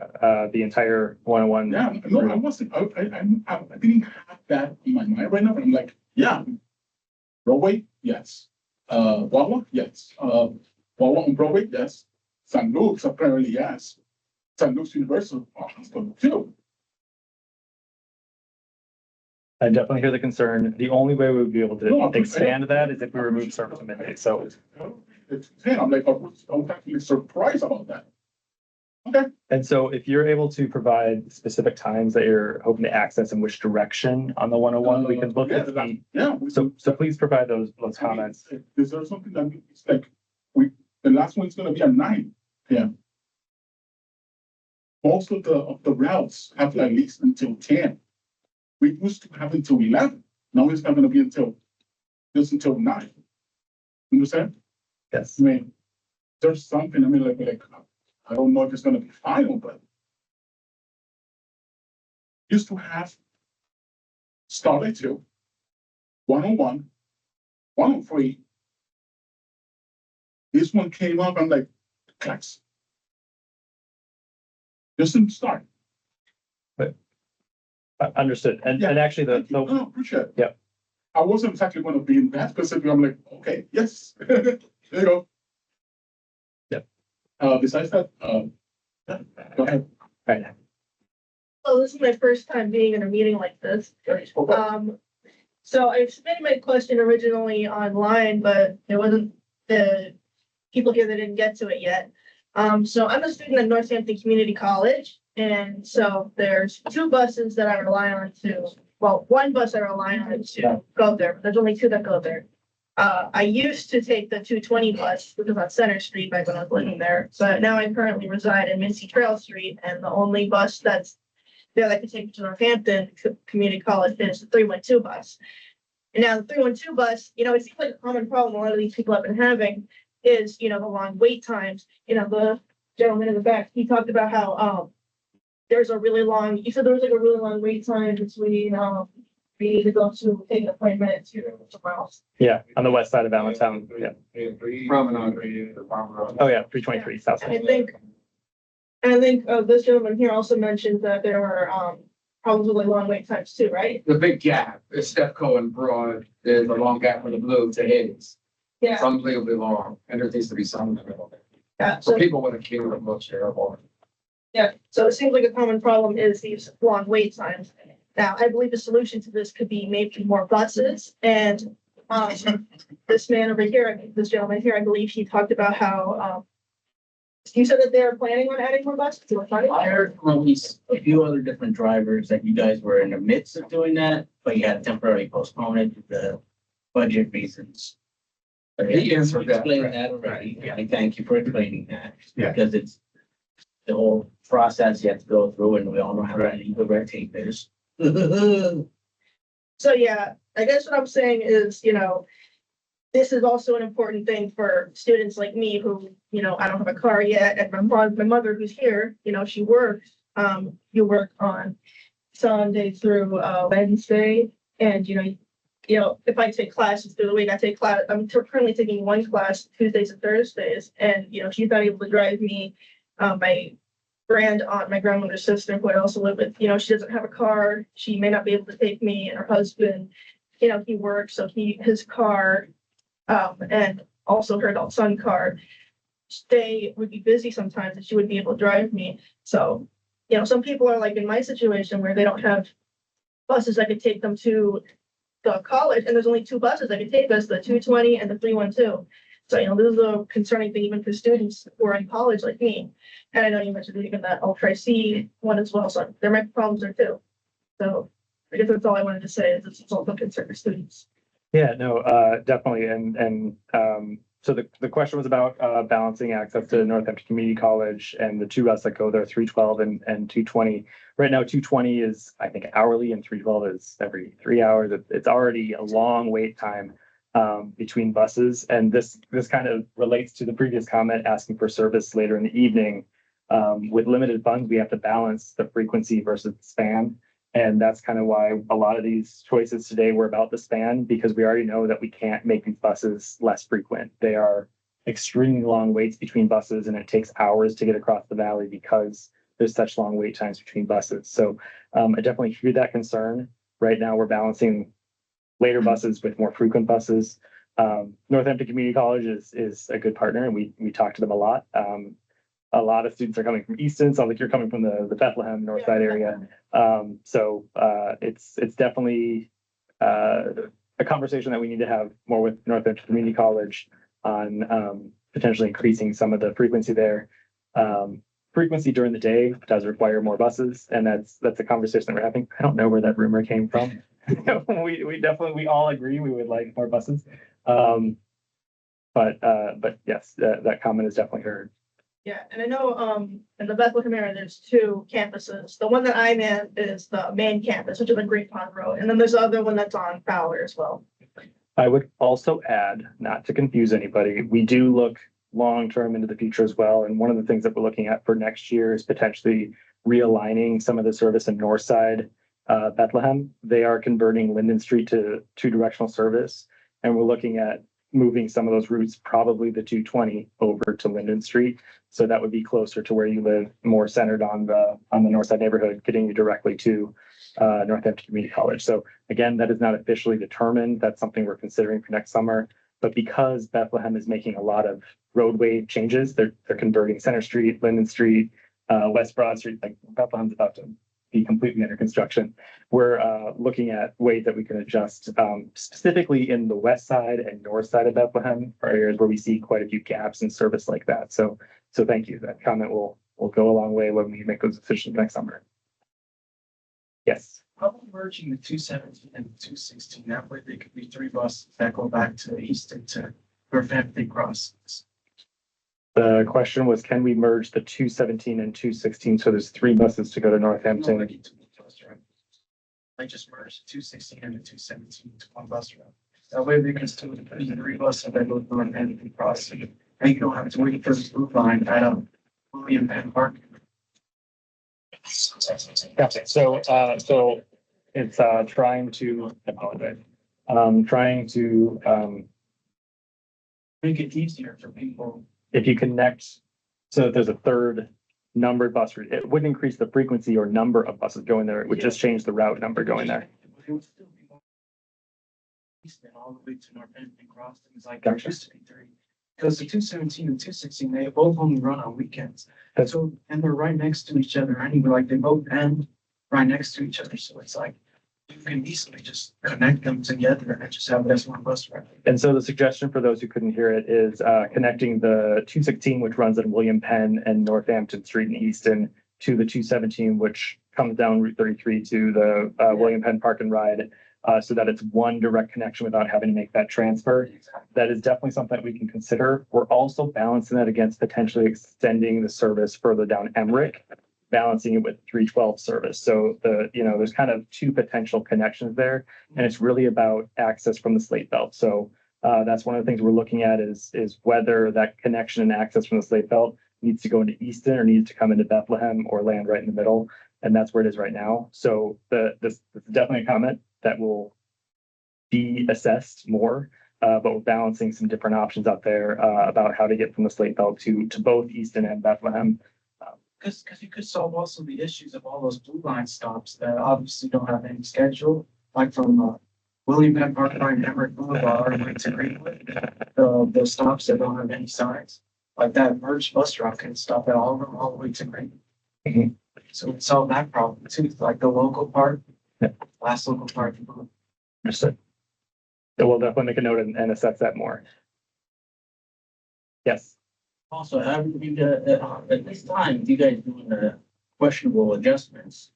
the entire 101. Yeah, no, I wasn't, I didn't have that in my mind right now, but I'm like, yeah. Broadway, yes. Wawa, yes. Wawa on Broadway, yes. San Luke's apparently, yes. San Luke's Universal Hospital too. I definitely hear the concern. The only way we would be able No, to expand that is if we remove service midday. So, I'm like, I'm actually surprised about that. Okay. and so if you're able to provide specific times that you're hoping to access in which direction on the 101, we can look at the, so please provide those comments. Is there something that it's like, the last one's gonna be at 9 p.m. Most of the routes have at least until 10. We used to have until 11. Now it's not gonna be until 9. You understand? Yes. I mean, there's something, I mean, like, I don't know if it's gonna be final, but used to have Starlight 2, 101, 103. This one came up, I'm like, class. Just didn't start. Understood. And actually No, appreciate it. Yep. I wasn't exactly gonna be in that specific, I'm like, okay, yes, there you go. Yep. Besides that, go ahead. Right. So this is my first time being in a meeting like this. So I submitted my question originally online, but it wasn't the people here that didn't get to it yet. So I'm a student at Northampton Community College, and so there's 2 buses that I rely on one bus I rely on to go there, but there's only 2 that go there. I used to take the 220 bus, which was on Center Street back when I was living there, but now I currently reside in Mincy Trail Street, and the only bus that's there that can take me to Northampton Community College is the 312 bus. And now the 312 bus, it seems like a common problem a lot of these people have been having is, the long wait times. The gentleman in the back, he talked about how, there's a really long, you said there was like a really long wait time between, we need to go to take an appointment to somewhere else. Yeah, on the west side of Allentown. Yeah. Promenade. Oh, yeah, 323 South. I think this gentleman here also mentioned that there were, problems with like long wait times too, right? The big gap is Stepco and Broad, there's a long gap from the blue to Hayes. Yeah. It's unbelievably long, and there needs to be some in the middle. Yeah, So so, people with a queue are much terrible. yeah, so it seems like a common problem is these long wait times. Now, I believe the solution to this could be maybe more buses and, this man over here, this gentleman here, I believe he talked about how, you said that they're planning on adding more buses to the I heard from a few other different drivers that you guys were in the midst of doing that, but you had to temporarily postpone it due to budget reasons. But He answered that. Explained that already. I thank you for explaining that. Yeah. Because it's the whole process you have to go through, and we all know how that legal red tape is. So, yeah, I guess what I'm saying is, this is also an important thing for students like me who, I don't have a car yet, and my mother who's here, she works, you work on Sunday through Wednesday. And, if I take classes through the week, I'm currently taking one class Tuesdays and Thursdays. And, she's not able to drive me. My my grandmother's sister, who I also live with, she doesn't have a car. She may not be able to take me, and her husband, he works, so his car, and also her adult son car, they would be busy sometimes and she wouldn't be able to drive me. So, some people are like in my situation where they don't have buses that could take them to the college, and there's only two buses that could take us, the 220 and the 312. So, this is a concerning thing even for students who are in college like me. And I know you mentioned even that Ultra-C one as well, so there might be problems there too. So I guess that's all I wanted to say, is it's also a concern for students. Yeah, no, definitely. So the question was about balancing access to Northampton Community College and the two routes that go there, 312 and 220. Right now, 220 is, I think, hourly, and 312 is every 3 hours. It's already a long wait time between buses. And this kind of relates to the previous comment asking for service later in the evening. With limited funds, we have to balance the frequency versus the span. And that's kind of why a lot of these choices today were about the span, because we already know that we can't make these buses less frequent. They are extremely long waits between buses, and it takes hours to get across the valley because there's such long wait times between buses. So I definitely hear that concern. Right now, we're balancing later buses with more frequent buses. Northampton Community College is a good partner, and we talk to them a lot. A lot of students are coming from Easton. Sounds like you're coming from the Bethlehem North Side area. So it's definitely a conversation that we need to have more with Northampton Community College on potentially increasing some of the frequency there. Frequency during the day does require more buses, and that's a conversation that we're having. I don't know where that rumor came from. we all agree we would like more buses. But yes, that comment is definitely heard. Yeah, and I know in the Bethlehem area, there's two campuses. The one that I'm in is the main campus, which is on Great Pond Road, and then there's the other one that's on Fowler as well. I would also add, not to confuse anybody, we do look long-term into the future as well. And one of the things that we're looking at for next year is potentially realigning some of the service in Northside Bethlehem. They are converting Linden Street to two-directional service, and we're looking at moving some of those routes, probably the 220 over to Linden Street. So that would be closer to where you live, more centered on the north side neighborhood, getting you directly to Northampton Community College. So again, that is not officially determined. That's something we're considering for next summer. But because Bethlehem is making a lot of roadway changes, they're converting Center Street, Linden Street, West Broad Street, like Bethlehem's about to be completely under construction. We're looking at ways that we can adjust specifically in the west side and north side of Bethlehem, for areas where we see quite a few gaps in service like that. So thank you. That comment will go a long way when we make those decisions next summer. Yes. How about merging the 217 and the 216? That way there could be three buses that go back to Easton to Northampton crosses. The question was, can we merge the 217 and 216 so there's three buses to go to Northampton? I just merged the 216 and the 217 to one bus route. That way we can still be three buses that go to Northampton crossing. And you don't have to wait for the blue line at William Penn Park. Gotcha. So it's trying to, I apologize. Trying to Make it easier for people. if you connect, so there's a third numbered bus route, it wouldn't increase the frequency or number of buses going there. It would just change the route number going there. It would still be more Easton all the way to Northampton crossing. It's like Gotcha. there used to be three. Because the 217 and 216, they both only run on weekends. That's- And they're right next to each other anyway, like they both end right next to each other. So it's like you can easily just connect them together and just have it as one bus route. And so the suggestion for those who couldn't hear it is connecting the 216, which runs on William Penn and Northampton Street in Easton, to the 217, which comes down Route 33 to the William Penn Park and Ride, so that it's one direct connection without having to make that transfer. That is definitely something that we can consider. We're also balancing that against potentially extending the service further down Emmerich, balancing it with 312 service. So there's kind of two potential connections there, and it's really about access from the Slate Belt. So that's one of the things we're looking at is whether that connection and access from the Slate Belt needs to go into Easton or needs to come into Bethlehem or land right in the middle. And that's where it is right now. So this is definitely a comment that will be assessed more. But we're balancing some different options out there about how to get from the slate belt to both Easton and Bethlehem. Because you could solve also the issues of all those blue line stops that obviously don't have any schedule, like from William Penn Parkway and Everett Boulevard right to Greenwood. The stops that don't have any signs, like that merged bus route can stop at all of them all the way to Greenwood. Mhm. So we solve that problem too, like the local part, Yeah. last local part. Understood. So we'll definitely make a note and assess that more. Yes. Also, have you, at this time, you guys doing the questionable adjustments?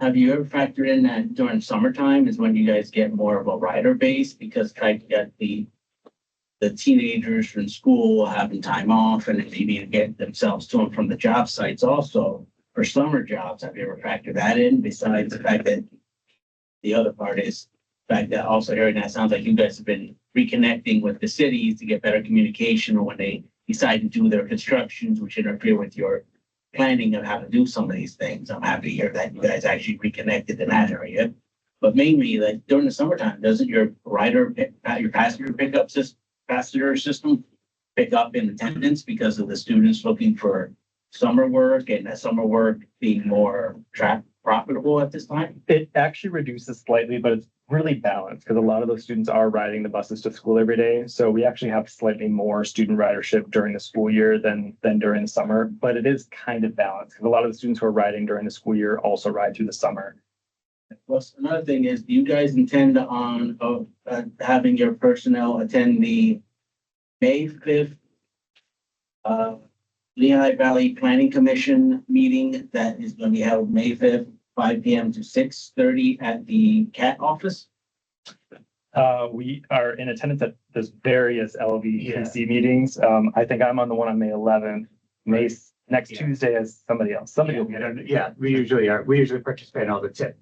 Have you ever factored in that during summertime is when you guys get more of a rider base because trying to get the teenagers from school having time off and they need to get themselves to and from the job sites also for summer jobs? Have you ever factored that in besides the fact that the other part is the fact that also hearing that sounds like you guys have been reconnecting with the cities to get better communication or when they decide to do their constructions, which interfere with your planning of how to do some of these things. I'm happy to hear that you guys actually reconnected in that area. But mainly, like during the summertime, doesn't your your passenger system pick up in attendance because of the students looking for summer work and that summer work being more profitable at this time? It actually reduces slightly, but it's really balanced because a lot of those students are riding the buses to school every day. So we actually have slightly more student ridership during the school year than during the summer, but it is kind of balanced because a lot of the students who are riding during the school year also ride through the summer. Plus, another thing is, do you guys intend on having your personnel attend the May 5th Lehigh Valley Planning Commission meeting that is going to be held May 5th, 5 p.m. to 6:30 at the CAT office? We are in attendance at those various LVPC meetings. I think I'm on the one on May 11th. Next Tuesday as somebody else. Somebody will get it. Yeah, we usually are. We usually participate in all the tip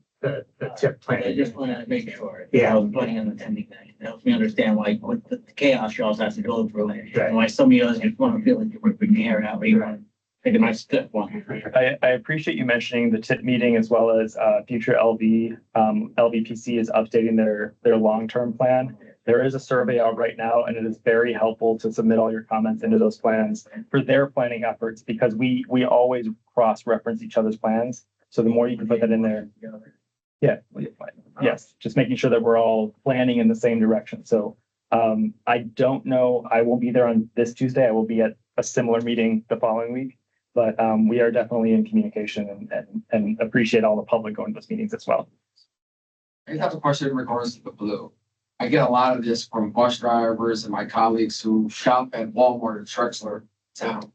planning. I just wanted to make sure. Yeah. I was planning on attending that. It helps me understand why, what the chaos you also have to go through. And Right. why some of you guys just want to feel like you're ripping the air out, but you want to take a nice step one. I appreciate you mentioning the TIP meeting as well as future LV. LVPC is updating their long-term plan. There is a survey out right now, and it is very helpful to submit all your comments into those plans for their planning efforts because we always cross-reference each other's plans. So the more you can put that in there. Yeah, yes, just making sure that we're all planning in the same direction. So I don't know, I won't be there on this Tuesday. I will be at a similar meeting the following week. But we are definitely in communication and appreciate all the public going to those meetings as well. I have a question in regards to the blue. I get a lot of this from bus drivers and my colleagues who shop at Walmart or Trexler town.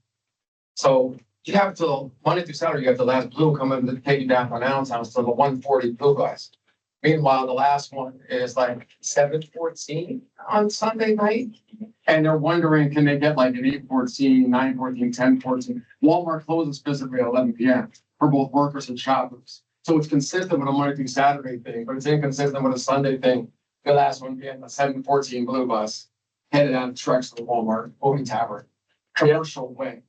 So you have till Monday through Saturday, you have the last blue come in to take you down from Allentown to the 140 blue bus. Meanwhile, the last one is like 7:14 on Sunday night. And they're wondering, can they get like an 8:14, 9:14, 10:14? Walmart closes physically at 11 p.m. for both workers and shoppers. So it's consistent with a Monday through Saturday thing, but it's inconsistent with a Sunday thing. The last one being the 7:14 blue bus headed out of trucks to Walmart, Obi Tower, commercial way.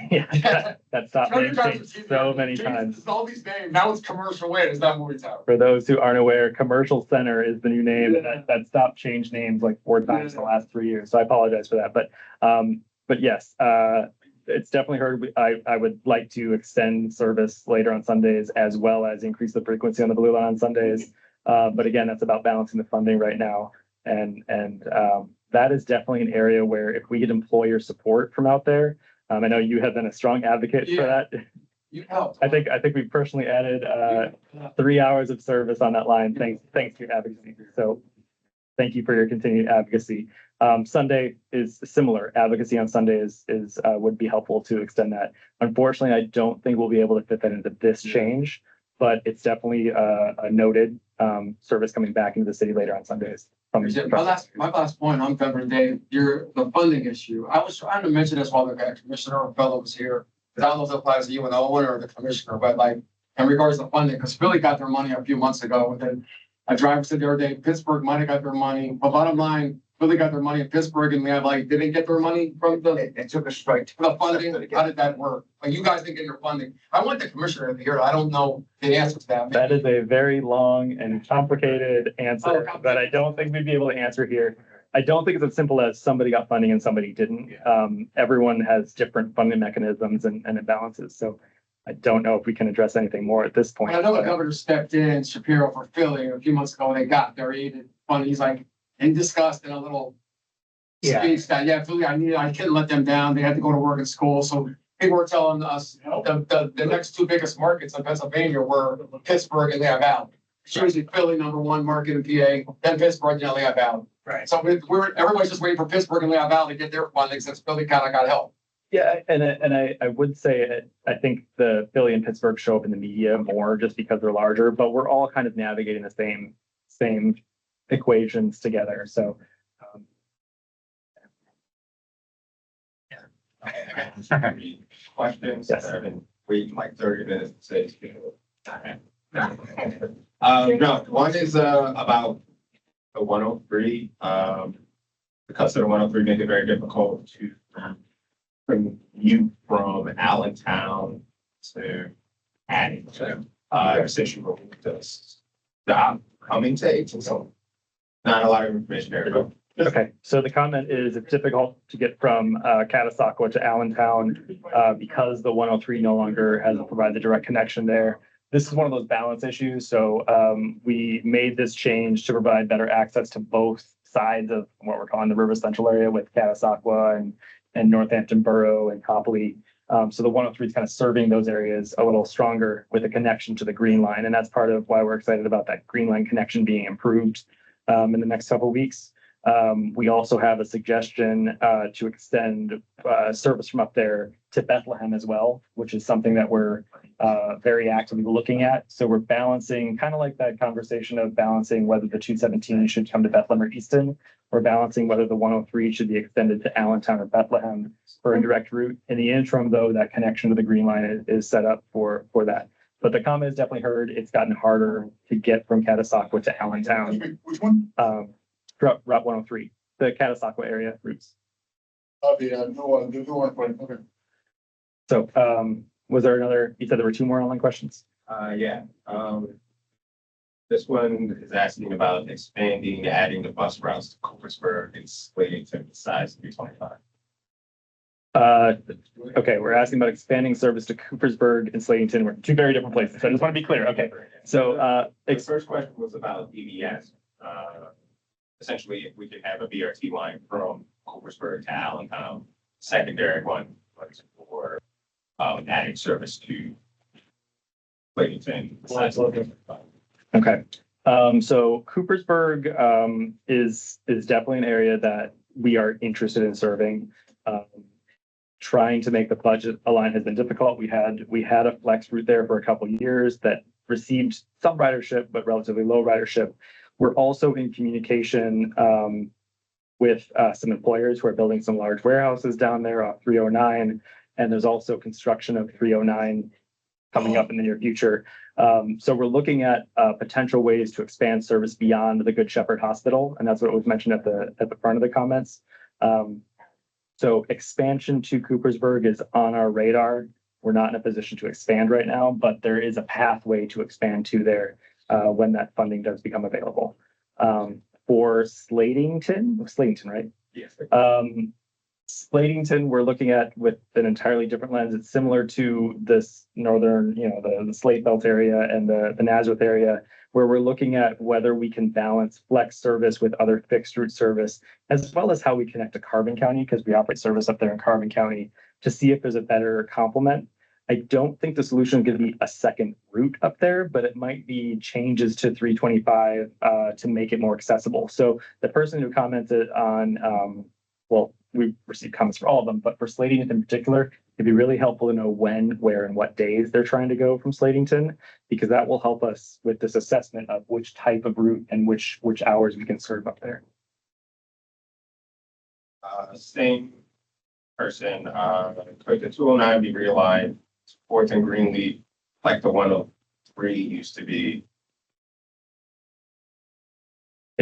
Yeah, that stop name changed so many times. All these names, now it's commercial way, it's not Movie Tower. For those who aren't aware, Commercial Center is the new name. Yeah. That stop changed names like 4 times in the last 3 years. So I apologize for that. But yes, it's definitely heard. I would like to extend service later on Sundays as well as increase the frequency on the Blue Line on Sundays. But again, that's about balancing the funding right now. And that is definitely an area where if we get employer support from out there, I know you have been a strong advocate for that. You helped. I think we personally added 3 hours of service on that line. Thanks to your advocacy. So thank you for your continued advocacy. Sunday is similar. Advocacy on Sunday is would be helpful to extend that. Unfortunately, I don't think we'll be able to fit that into this change, but it's definitely a noted service coming back into the city later on Sundays. My last point on February Day, the funding issue. I was trying to mention this while the commissioner fellow was here, because I don't know if it applies to you and Owen or the commissioner, but like in regards to funding, because Philly got their money a few months ago, and then a driver said the other day, Pittsburgh might have got their money, but bottom line, Philly got their money in Pittsburgh and Lehigh Valley didn't get their money from the It took a strike. the funding. How did that work? Like, you guys didn't get your funding. I want the commissioner to hear. I don't know the answer to that. That is a very long and complicated answer Oh, that I don't think we'd be able to answer here. I don't think it's as simple as somebody got funding and somebody didn't. Everyone has different funding mechanisms and imbalances, so I don't know if we can address anything more at this point. I know the governor stepped in, Shapiro for Philly a few months ago. They got their aid funding. He's like, and discussed in a little Yeah. speech that, yeah, Philly, I couldn't let them down. They had to go to work at school. So people were telling us the next two biggest markets in Pennsylvania were Pittsburgh and Lehigh Valley. It's usually Philly, number one market in PA, then Pittsburgh, then Lehigh Valley. Right. So everybody's just waiting for Pittsburgh and Lehigh Valley to get their funding since Philly kind of got help. Yeah, and I would say I think the Philly and Pittsburgh show up in the media more just because they're larger, but we're all kind of navigating the same equations together. So Questions? Yes. I've been waiting like 30 minutes to say. No, one is, about the 103, because of the 103 make it very difficult to commute from Allentown to Addington. Since you removed the stop coming to 18, so not a lot of information there, but okay, so the comment is it's difficult to get from Catasauqua to Allentown because the 103 no longer has provided the direct connection there. This is one of those balance issues. So we made this change to provide better access to both sides of what we're calling the River Central area with Catasauqua and Northampton Borough and Copley. So the 103 is kind of serving those areas a little stronger with a connection to the Green Line. And that's part of why we're excited about that Green Line connection being improved in the next couple of weeks. We also have a suggestion to extend service from up there to Bethlehem as well, which is something that we're very actively looking at. So we're balancing, kind of like that conversation of balancing whether the 217 should come to Bethlehem or Easton. We're balancing whether the 103 should be extended to Allentown or Bethlehem for a direct route. In the interim, though, that connection to the Green Line is set up for that. But the comment is definitely heard. It's gotten harder to get from Catasauqua to Allentown. Which one? Route 103, the Catasauqua area routes. Oh, the new one, okay. So, was there another, you said there were two more online questions? yeah. This one is asking about expanding, adding the bus routes to Coopersburg and Slatington besides 325. Okay, we're asking about expanding service to Coopersburg and Slatington. We're two very different places. So I just want to be clear. Okay, so, The first question was about EBS. Essentially, if we could have a BRT line from Coopersburg to Allentown, secondary one was for adding service to Slatington. besides 325. okay. So Coopersburg, is definitely an area that we are interested in serving. Trying to make the budget align has been difficult. We had a flex route there for a couple of years that received some ridership, but relatively low ridership. We're also in communication with some employers who are building some large warehouses down there off 309. And there's also construction of 309 coming up in the near future. So we're looking at potential ways to expand service beyond the Good Shepherd Hospital. And that's what was mentioned at the front of the comments. So expansion to Coopersburg is on our radar. We're not in a position to expand right now, but there is a pathway to expand to there when that funding does become available. For Slatington, right? Yes. Slatington, we're looking at with an entirely different lens. It's similar to this northern, the Slate Belt area and the Nazareth area, where we're looking at whether we can balance flex service with other fixed route service, as well as how we connect to Carbon County, because we operate service up there in Carbon County, to see if there's a better complement. I don't think the solution is going to be a second route up there, but it might be changes to 325 to make it more accessible. So the person who commented on, we received comments for all of them, but for Slatington in particular, it'd be really helpful to know when, where, and what days they're trying to go from Slatington, because that will help us with this assessment of which type of route and which hours we can serve up there. Same person, could the 209 be realigned to 4th and Greenleaf like the 103 used to be?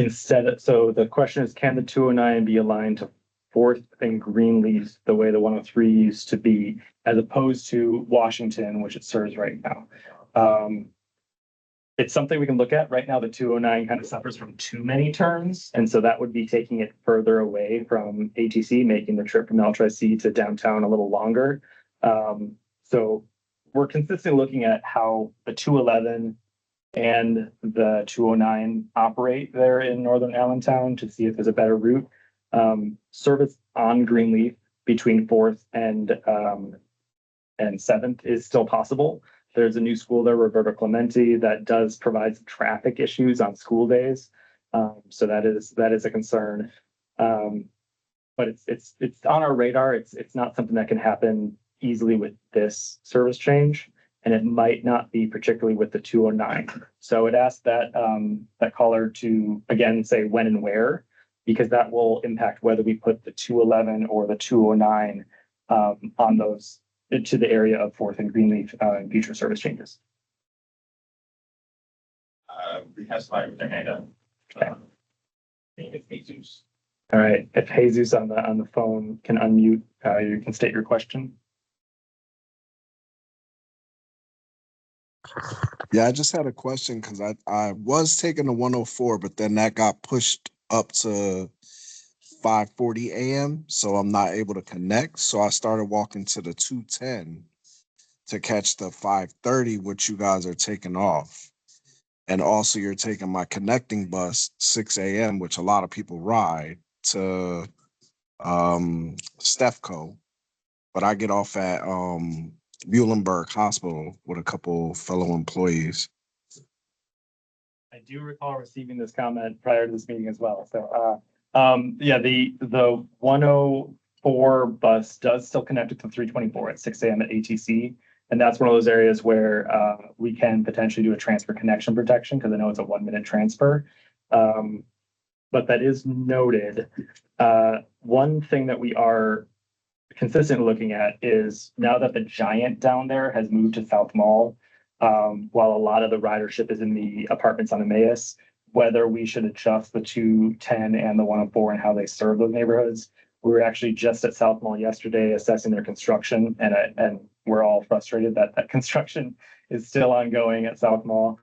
So the question is, can the 209 be aligned to Fourth and Greenleaf the way the 103 used to be, as opposed to Washington, which it serves right now? It's something we can look at. Right now, the 209 kind of suffers from too many turns, and so that would be taking it further away from ATC, making the trip from L-Tri-C to downtown a little longer. So we're consistently looking at how the 211 and the 209 operate there in northern Allentown to see if there's a better route. Service on Greenleaf between 4th and 7th is still possible. There's a new school there, Roberto Clemente, that does provide some traffic issues on school days. So that is a concern. But it's on our radar. It's not something that can happen easily with this service change, and it might not be particularly with the 209. So it asked that caller to again say when and where, because that will impact whether we put the 211 or the 209 on those to the area of 4th and Greenleaf in future service changes. We have somebody with their hand up. Okay. It's Jesus. All right. If Jesus on the phone can unmute, you can state your question. Yeah, I just had a question because I was taking the 104, but then that got pushed up to 5:40 a.m. So I'm not able to connect. So I started walking to the 210 to catch the 5:30, which you guys are taking off. And also you're taking my connecting bus 6 a.m., which a lot of people ride to Stefco. But I get off at Muhlenberg Hospital with a couple fellow employees. I do recall receiving this comment prior to this meeting as well. So yeah, the 104 bus does still connect to 324 at 6 a.m. at ATC. And that's one of those areas where we can potentially do a transfer connection protection, because I know it's a 1-minute transfer. But that is noted. One thing that we are consistently looking at is now that the Giant down there has moved to South Mall, while a lot of the ridership is in the apartments on Emmaus, whether we should adjust the 210 and the 104 and how they serve those neighborhoods. We were actually just at South Mall yesterday assessing their construction, and we're all frustrated that that construction is still ongoing at South Mall,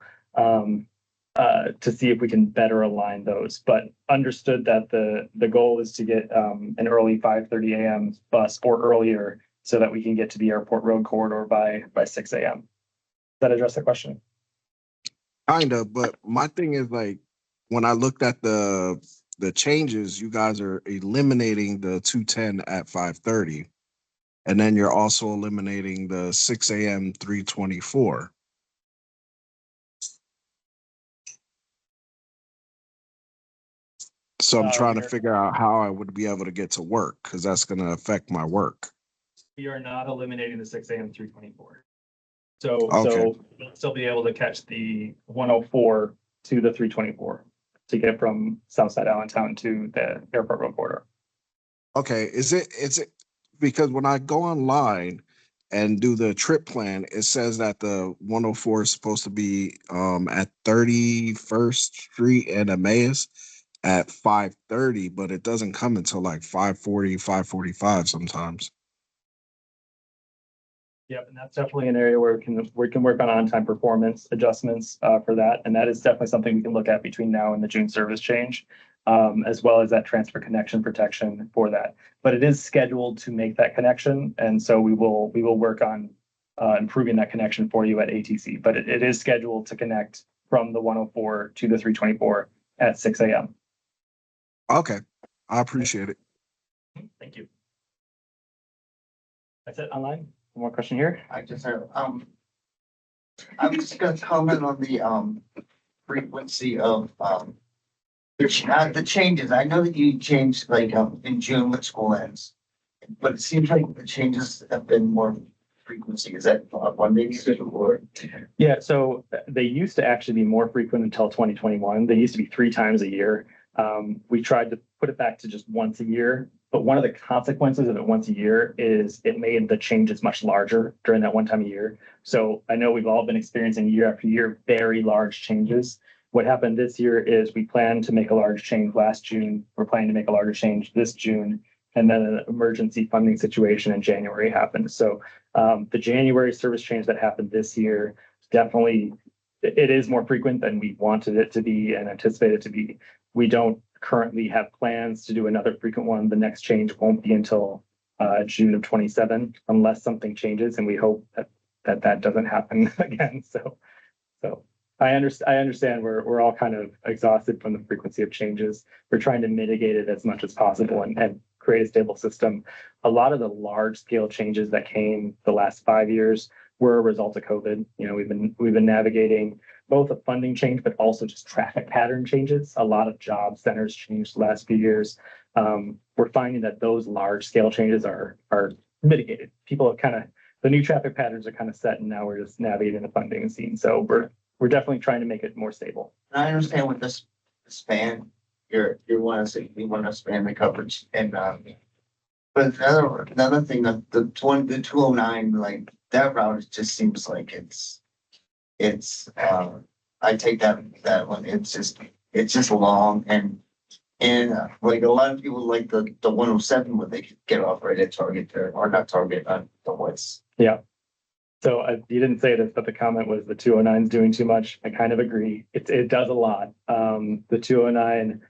to see if we can better align those. But understood that the goal is to get an early 5:30 a.m. bus or earlier so that we can get to the airport road corridor by 6 a.m. Does that address the question? Kind of, but my thing is like when I looked at the changes, you guys are eliminating the 210 at 5:30, and then you're also eliminating the 6 a.m. 324. So I'm trying to figure out how I would be able to get to work, because that's going to affect my work. We are not eliminating the 6 a.m. 324. So we'll still be able to catch the 104 to the 324 to get from Southside Allentown to the airport road corridor. Okay, is it because when I go online and do the trip plan, it says that the 104 is supposed to be at 31st Street and Emmaus at 5:30, but it doesn't come until like 5:40, 5:45 sometimes. Yep, and that's definitely an area where we can work on time performance adjustments for that, and that is definitely something we can look at between now and the June service change, as well as that transfer connection protection for that. But it is scheduled to make that connection, and so we will work on improving that connection for you at ATC. But it is scheduled to connect from the 104 to the 324 at 6 a.m. Okay, I appreciate it. Thank you. That's it online. One more question here. I just have, I'm just gonna comment on the, frequency of, the changes. I know that you changed like, in June when school ends, but it seems like the changes have been more frequency. Is that one big or? Yeah, so they used to actually be more frequent until 2021. They used to be 3 times a year. We tried to put it back to just once a year, but one of the consequences of it once a year is it made the changes much larger during that one time a year. So I know we've all been experiencing year after year very large changes. What happened this year is we planned to make a large change last June. We're planning to make a larger change this June. And then an emergency funding situation in January happened. So the January service change that happened this year, definitely, it is more frequent than we wanted it to be and anticipated to be. We don't currently have plans to do another frequent one. The next change won't be until June of 27, unless something changes, and we hope that doesn't happen again. So I understand we're all kind of exhausted from the frequency of changes. We're trying to mitigate it as much as possible and create a stable system. A lot of the large scale changes that came the last 5 years were a result of COVID. You know, we've been navigating both a funding change, but also just traffic pattern changes. A lot of job centers changed the last few years. We're finding that those large scale changes are mitigated. People have the new traffic patterns are kind of set, and now we're just navigating the funding scene. So we're definitely trying to make it more stable. I understand with this span, you want to span the coverage and, but another thing, the 209, like that route, it just seems like I take that one, it's just long and like a lot of people like the 107 where they could get off right at Target there, or not Target, on the West. Yeah. So you didn't say this, but the comment was the 209 is doing too much. I kind of agree. It does a lot. The 209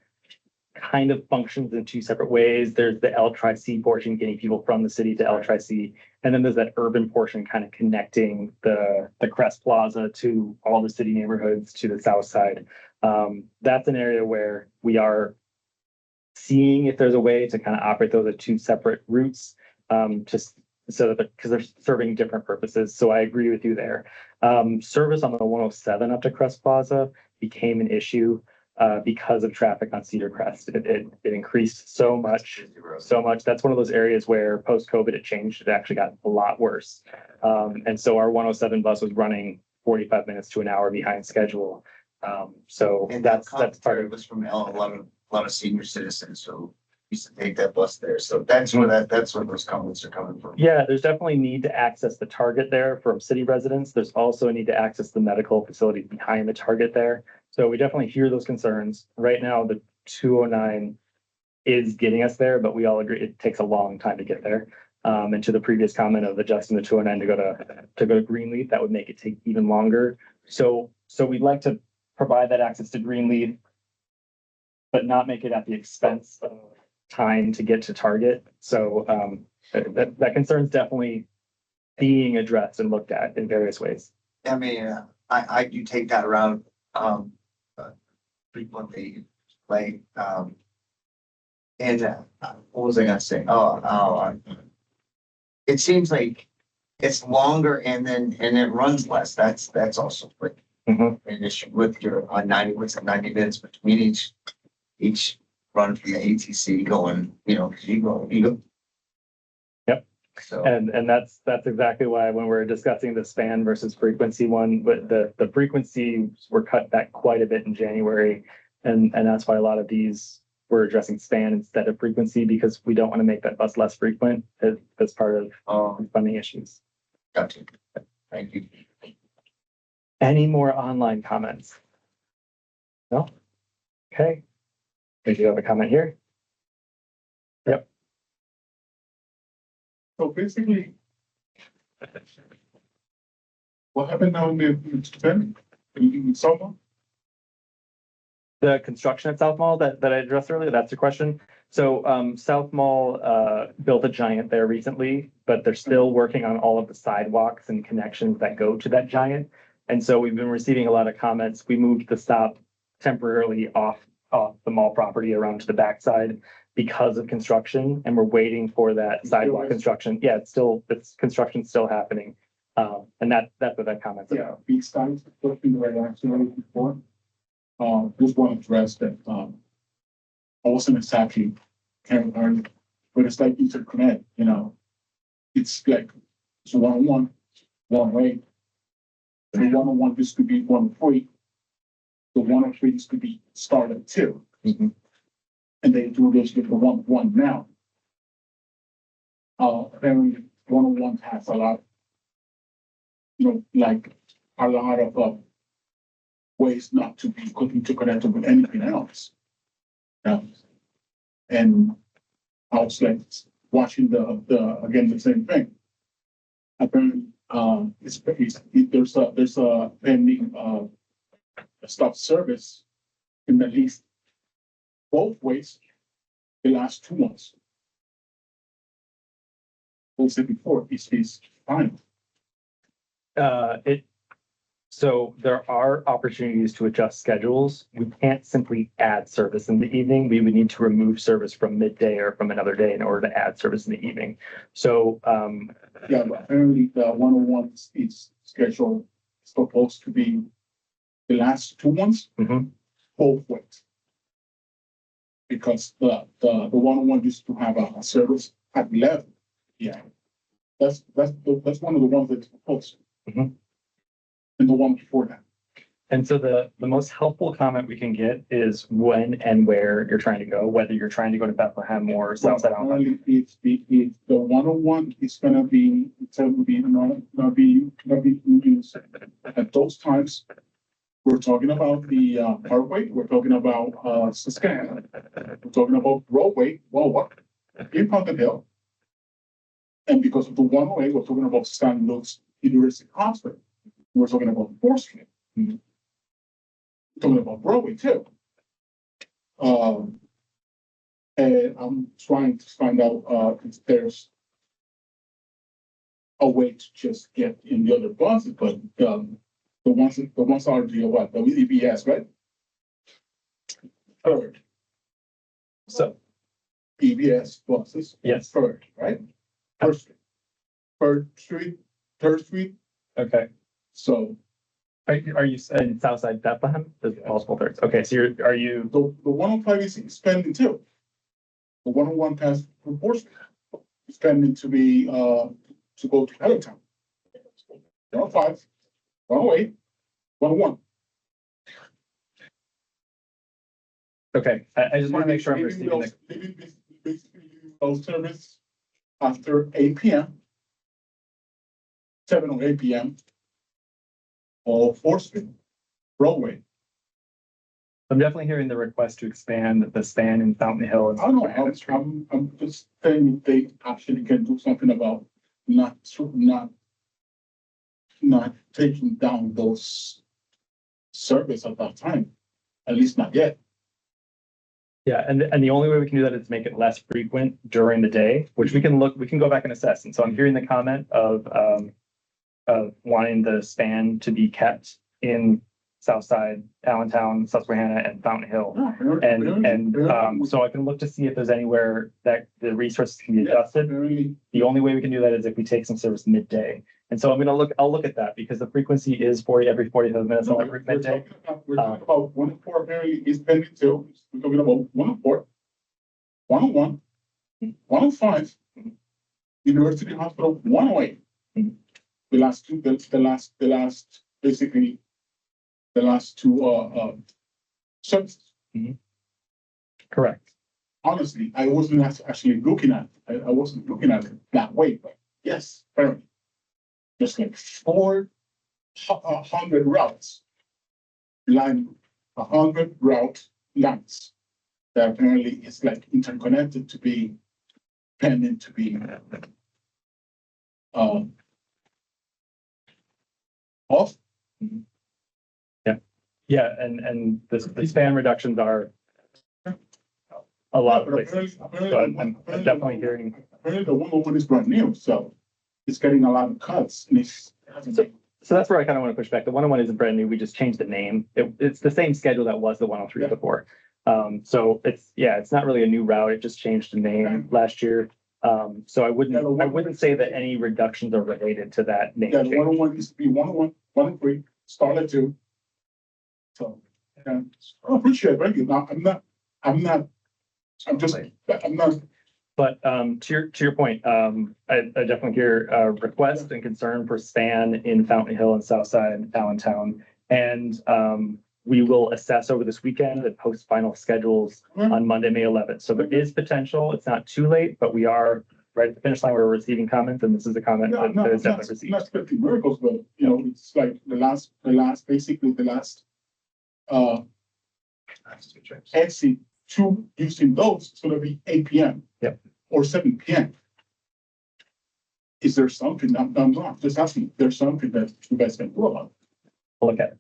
kind of functions in two separate ways. There's the L-Tri-C portion, getting people from the city to L-Tri-C. And then there's that urban portion kind of connecting the Crest Plaza to all the city neighborhoods to the south side. That's an area where we are seeing if there's a way to kind of operate those as two separate routes, just so that because they're serving different purposes. So I agree with you there. Service on the 107 up to Crest Plaza became an issue because of traffic on Cedar Crest. It increased so much. That's one of those areas where post-COVID it changed. It actually got a lot worse. And so our 107 bus was running 45 minutes to an hour behind schedule. So And that's part part of of it was from a lot of senior citizens who used to take that bus there. So that's where those comments are coming from. Yeah, there's definitely need to access the Target there from city residents. There's also a need to access the medical facility behind the Target there. So we definitely hear those concerns. Right now, the 209 is getting us there, but we all agree it takes a long time to get there. And to the previous comment of adjusting the 209 to go to Greenleaf, that would make it take even longer. So we'd like to provide that access to Greenleaf, but not make it at the expense of time to get to Target. So that concern's definitely being addressed and looked at in various ways. I mean, I do take that route frequently, like, and what was I gonna say? It seems like it's longer and it runs less. That's also quick. Mhm. An issue with your 90 minutes between each run from the ATC going, you go. Yep. So. And that's exactly why when we're discussing the span versus frequency one, but the frequencies were cut back quite a bit in January. And that's why a lot of these we're addressing span instead of frequency, because we don't want to make that bus less frequent as part of funding issues. Gotcha. Thank you. Any more online comments? No? Okay. We do have a comment here. Yep. So basically, what happened now in the summer? The construction at South Mall that I addressed earlier, that's the question. So South Mall built a giant there recently, but they're still working on all of the sidewalks and connections that go to that giant. And so we've been receiving a lot of comments. We moved the stop temporarily off the mall property around to the backside because of construction, and we're waiting for that sidewalk construction. Yeah, construction's still happening. And that's what that comment's Yeah, about. big sites, first thing that I actually before. Just want to address that, I wasn't exactly kind of early, but it's like interconnect, it's like, it's a one-on-one, one way. The one-on-one, this could be 103. The 103, this could be started too. Mhm. And they do this with the 1-1 now. Apparently 101 has a lot, like a lot of ways not to be interconnected with anything else. Yeah. And I was like watching again, the same thing. Apparently, there's a pending, stop service in at least both ways the last 2 months. We'll say before, it's fine. So there are opportunities to adjust schedules. We can't simply add service in the evening. We would need to remove service from midday or from another day in order to add service in the evening. So, Yeah, but apparently the 101 is scheduled, supposed to be the last 2 months, both ways. Because the 101 used to have a service at 11. Yeah. That's one of the ones that's proposed. And the one before that. and so the most helpful comment we can get is when and where you're trying to go, whether you're trying to go to Bethlehem or Southside. Apparently, it's the 101 is gonna be, not be used at those times. We're talking about the Parkway, we're talking about Susquehanna, we're talking about Broadway, what? In Fountain Hill. And because of the 108, we're talking about St. Luke's University Hospital. We're talking about 4th Street. We're talking about Broadway too. And I'm trying to find out if there's a way to just get in the other buses, but the ones are the what? The EBS, right? Third. So EBS buses. Yes. Third, right? First Street. Third Street. Okay. So Are you in Southside Bethlehem? There's multiple thirds. Okay, so are you? the 105 is spending too. The 101 past proportion is spending to be to go to Allentown. 105, 108, 101. Okay, I just want to make sure I'm receiving the. Basically, those service after 8 p.m. 7 or 8 p.m. or 4th Street, Broadway. I'm definitely hearing the request to expand the span in Fountain Hill. And I don't know, I'm just saying they actually can do something about not taking down those service at that time, at least not yet. Yeah, and the only way we can do that is make it less frequent during the day, which we can go back and assess. And so I'm hearing the comment of wanting the span to be kept in Southside, Allentown, Susquehanna, and Fountain Hill. So I can look to see if there's anywhere that the resources can be adjusted. The only way we can do that is if we take some service midday. And so I'll look at that because the frequency is every 45 minutes on every midday. We're talking about 104 apparently is pending too. We're talking about 104, 101, 105, University Hospital, 108. The last two services. Correct. Honestly, I wasn't actually looking at it. I wasn't looking at it that way, but yes, apparently. Just like 400 routes, 100 route lines that apparently is like interconnected to be pending to be off. Yeah, and the span reductions are a lot of places. So I'm definitely hearing. Apparently the 101 is brand new, so it's getting a lot of cuts. And so that's where I kind of want to push back. The 101 isn't brand new. We just changed the name. It's the same schedule that was the 103 before. So it's not really a new route. It just changed the name last year. So I wouldn't say that any reductions are related to that name. Yeah, the 101 used to be 101, 103, Starlet 2. So I appreciate it. Thank you. Now I'm not. But to your point, I definitely hear a request and concern for span in Fountain Hill and Southside Allentown. And we will assess over this weekend and post final schedules on Monday, May 11th. So there is potential. It's not too late, but we are right at the finish line. We're receiving comments, and this is a comment that is definitely received. Not expecting miracles, but it's like the last exit to using those, so it'll be 8 p.m. Yep. Or 7 p.m. Is there something, I'm not just asking, there's something that you guys can do about it? We'll look at it.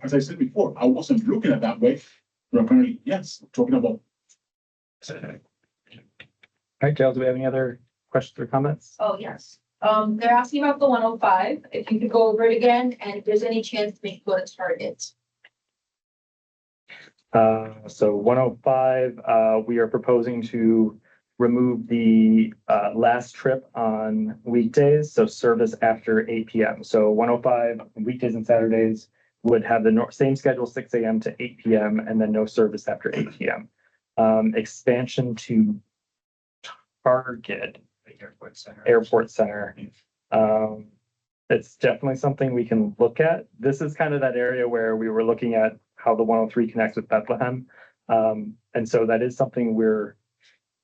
As I said before, I wasn't looking at that way, but apparently, yes, talking about. All right, Jill, do we have any other questions or comments? Oh, yes. They're asking about the 105, if you could go over it again, and if there's any chance to make it go to Target. So 105, we are proposing to remove the last trip on weekdays, so service after 8 p.m. So 105 weekdays and Saturdays would have the same schedule, 6 a.m. to 8 p.m. and then no service after 8 p.m. Expansion to Target Airport Center. It's definitely something we can look at. This is kind of that area where we were looking at how the 103 connects with Bethlehem. And so that is something we're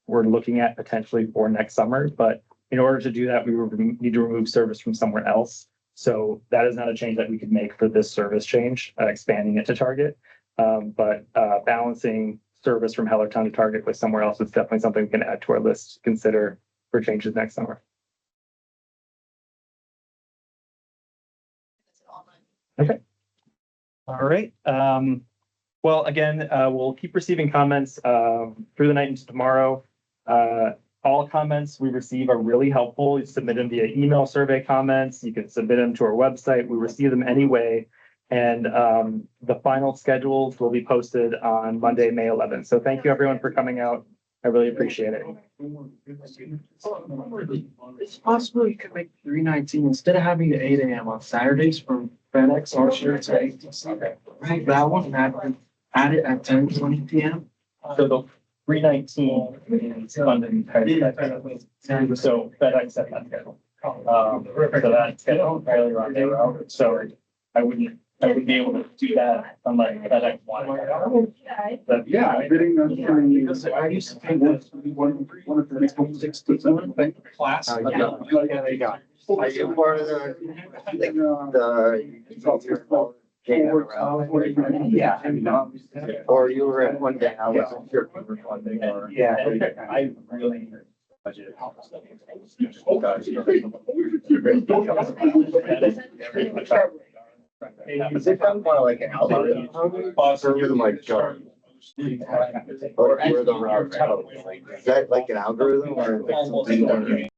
looking at potentially for next summer, but in order to do that, we would need to remove service from somewhere else. So that is not a change that we could make for this service change, expanding it to Target. But balancing service from Hellertown to Target with somewhere else is definitely something we can add to our list to consider for changes next summer. Okay. All right. Well, again, we'll keep receiving comments through the night into tomorrow. All comments we receive are really helpful. You submit them via email survey comments. You can submit them to our website. We receive them anyway. And the final schedules will be posted on Monday, May 11th. So thank you everyone for coming out. I really appreciate it. It's possible you could make 319 instead of having the 8 a.m. on Saturdays from FedEx or sure to 8. Right, that one and add it at 10:20 p.m. So the 319 is London. So FedEx set that schedule. So that schedule fairly around their route. So I wouldn't be able to do that unless FedEx wanted. But Yeah, I think Because I used to think that one of the next 6 to 7 class. Are you part of the or you were at one day, I wasn't sure if you were funding or. Yeah, I really budgeted. Is it done by like an algorithm? Or you're like, or where the route, is that like an algorithm or?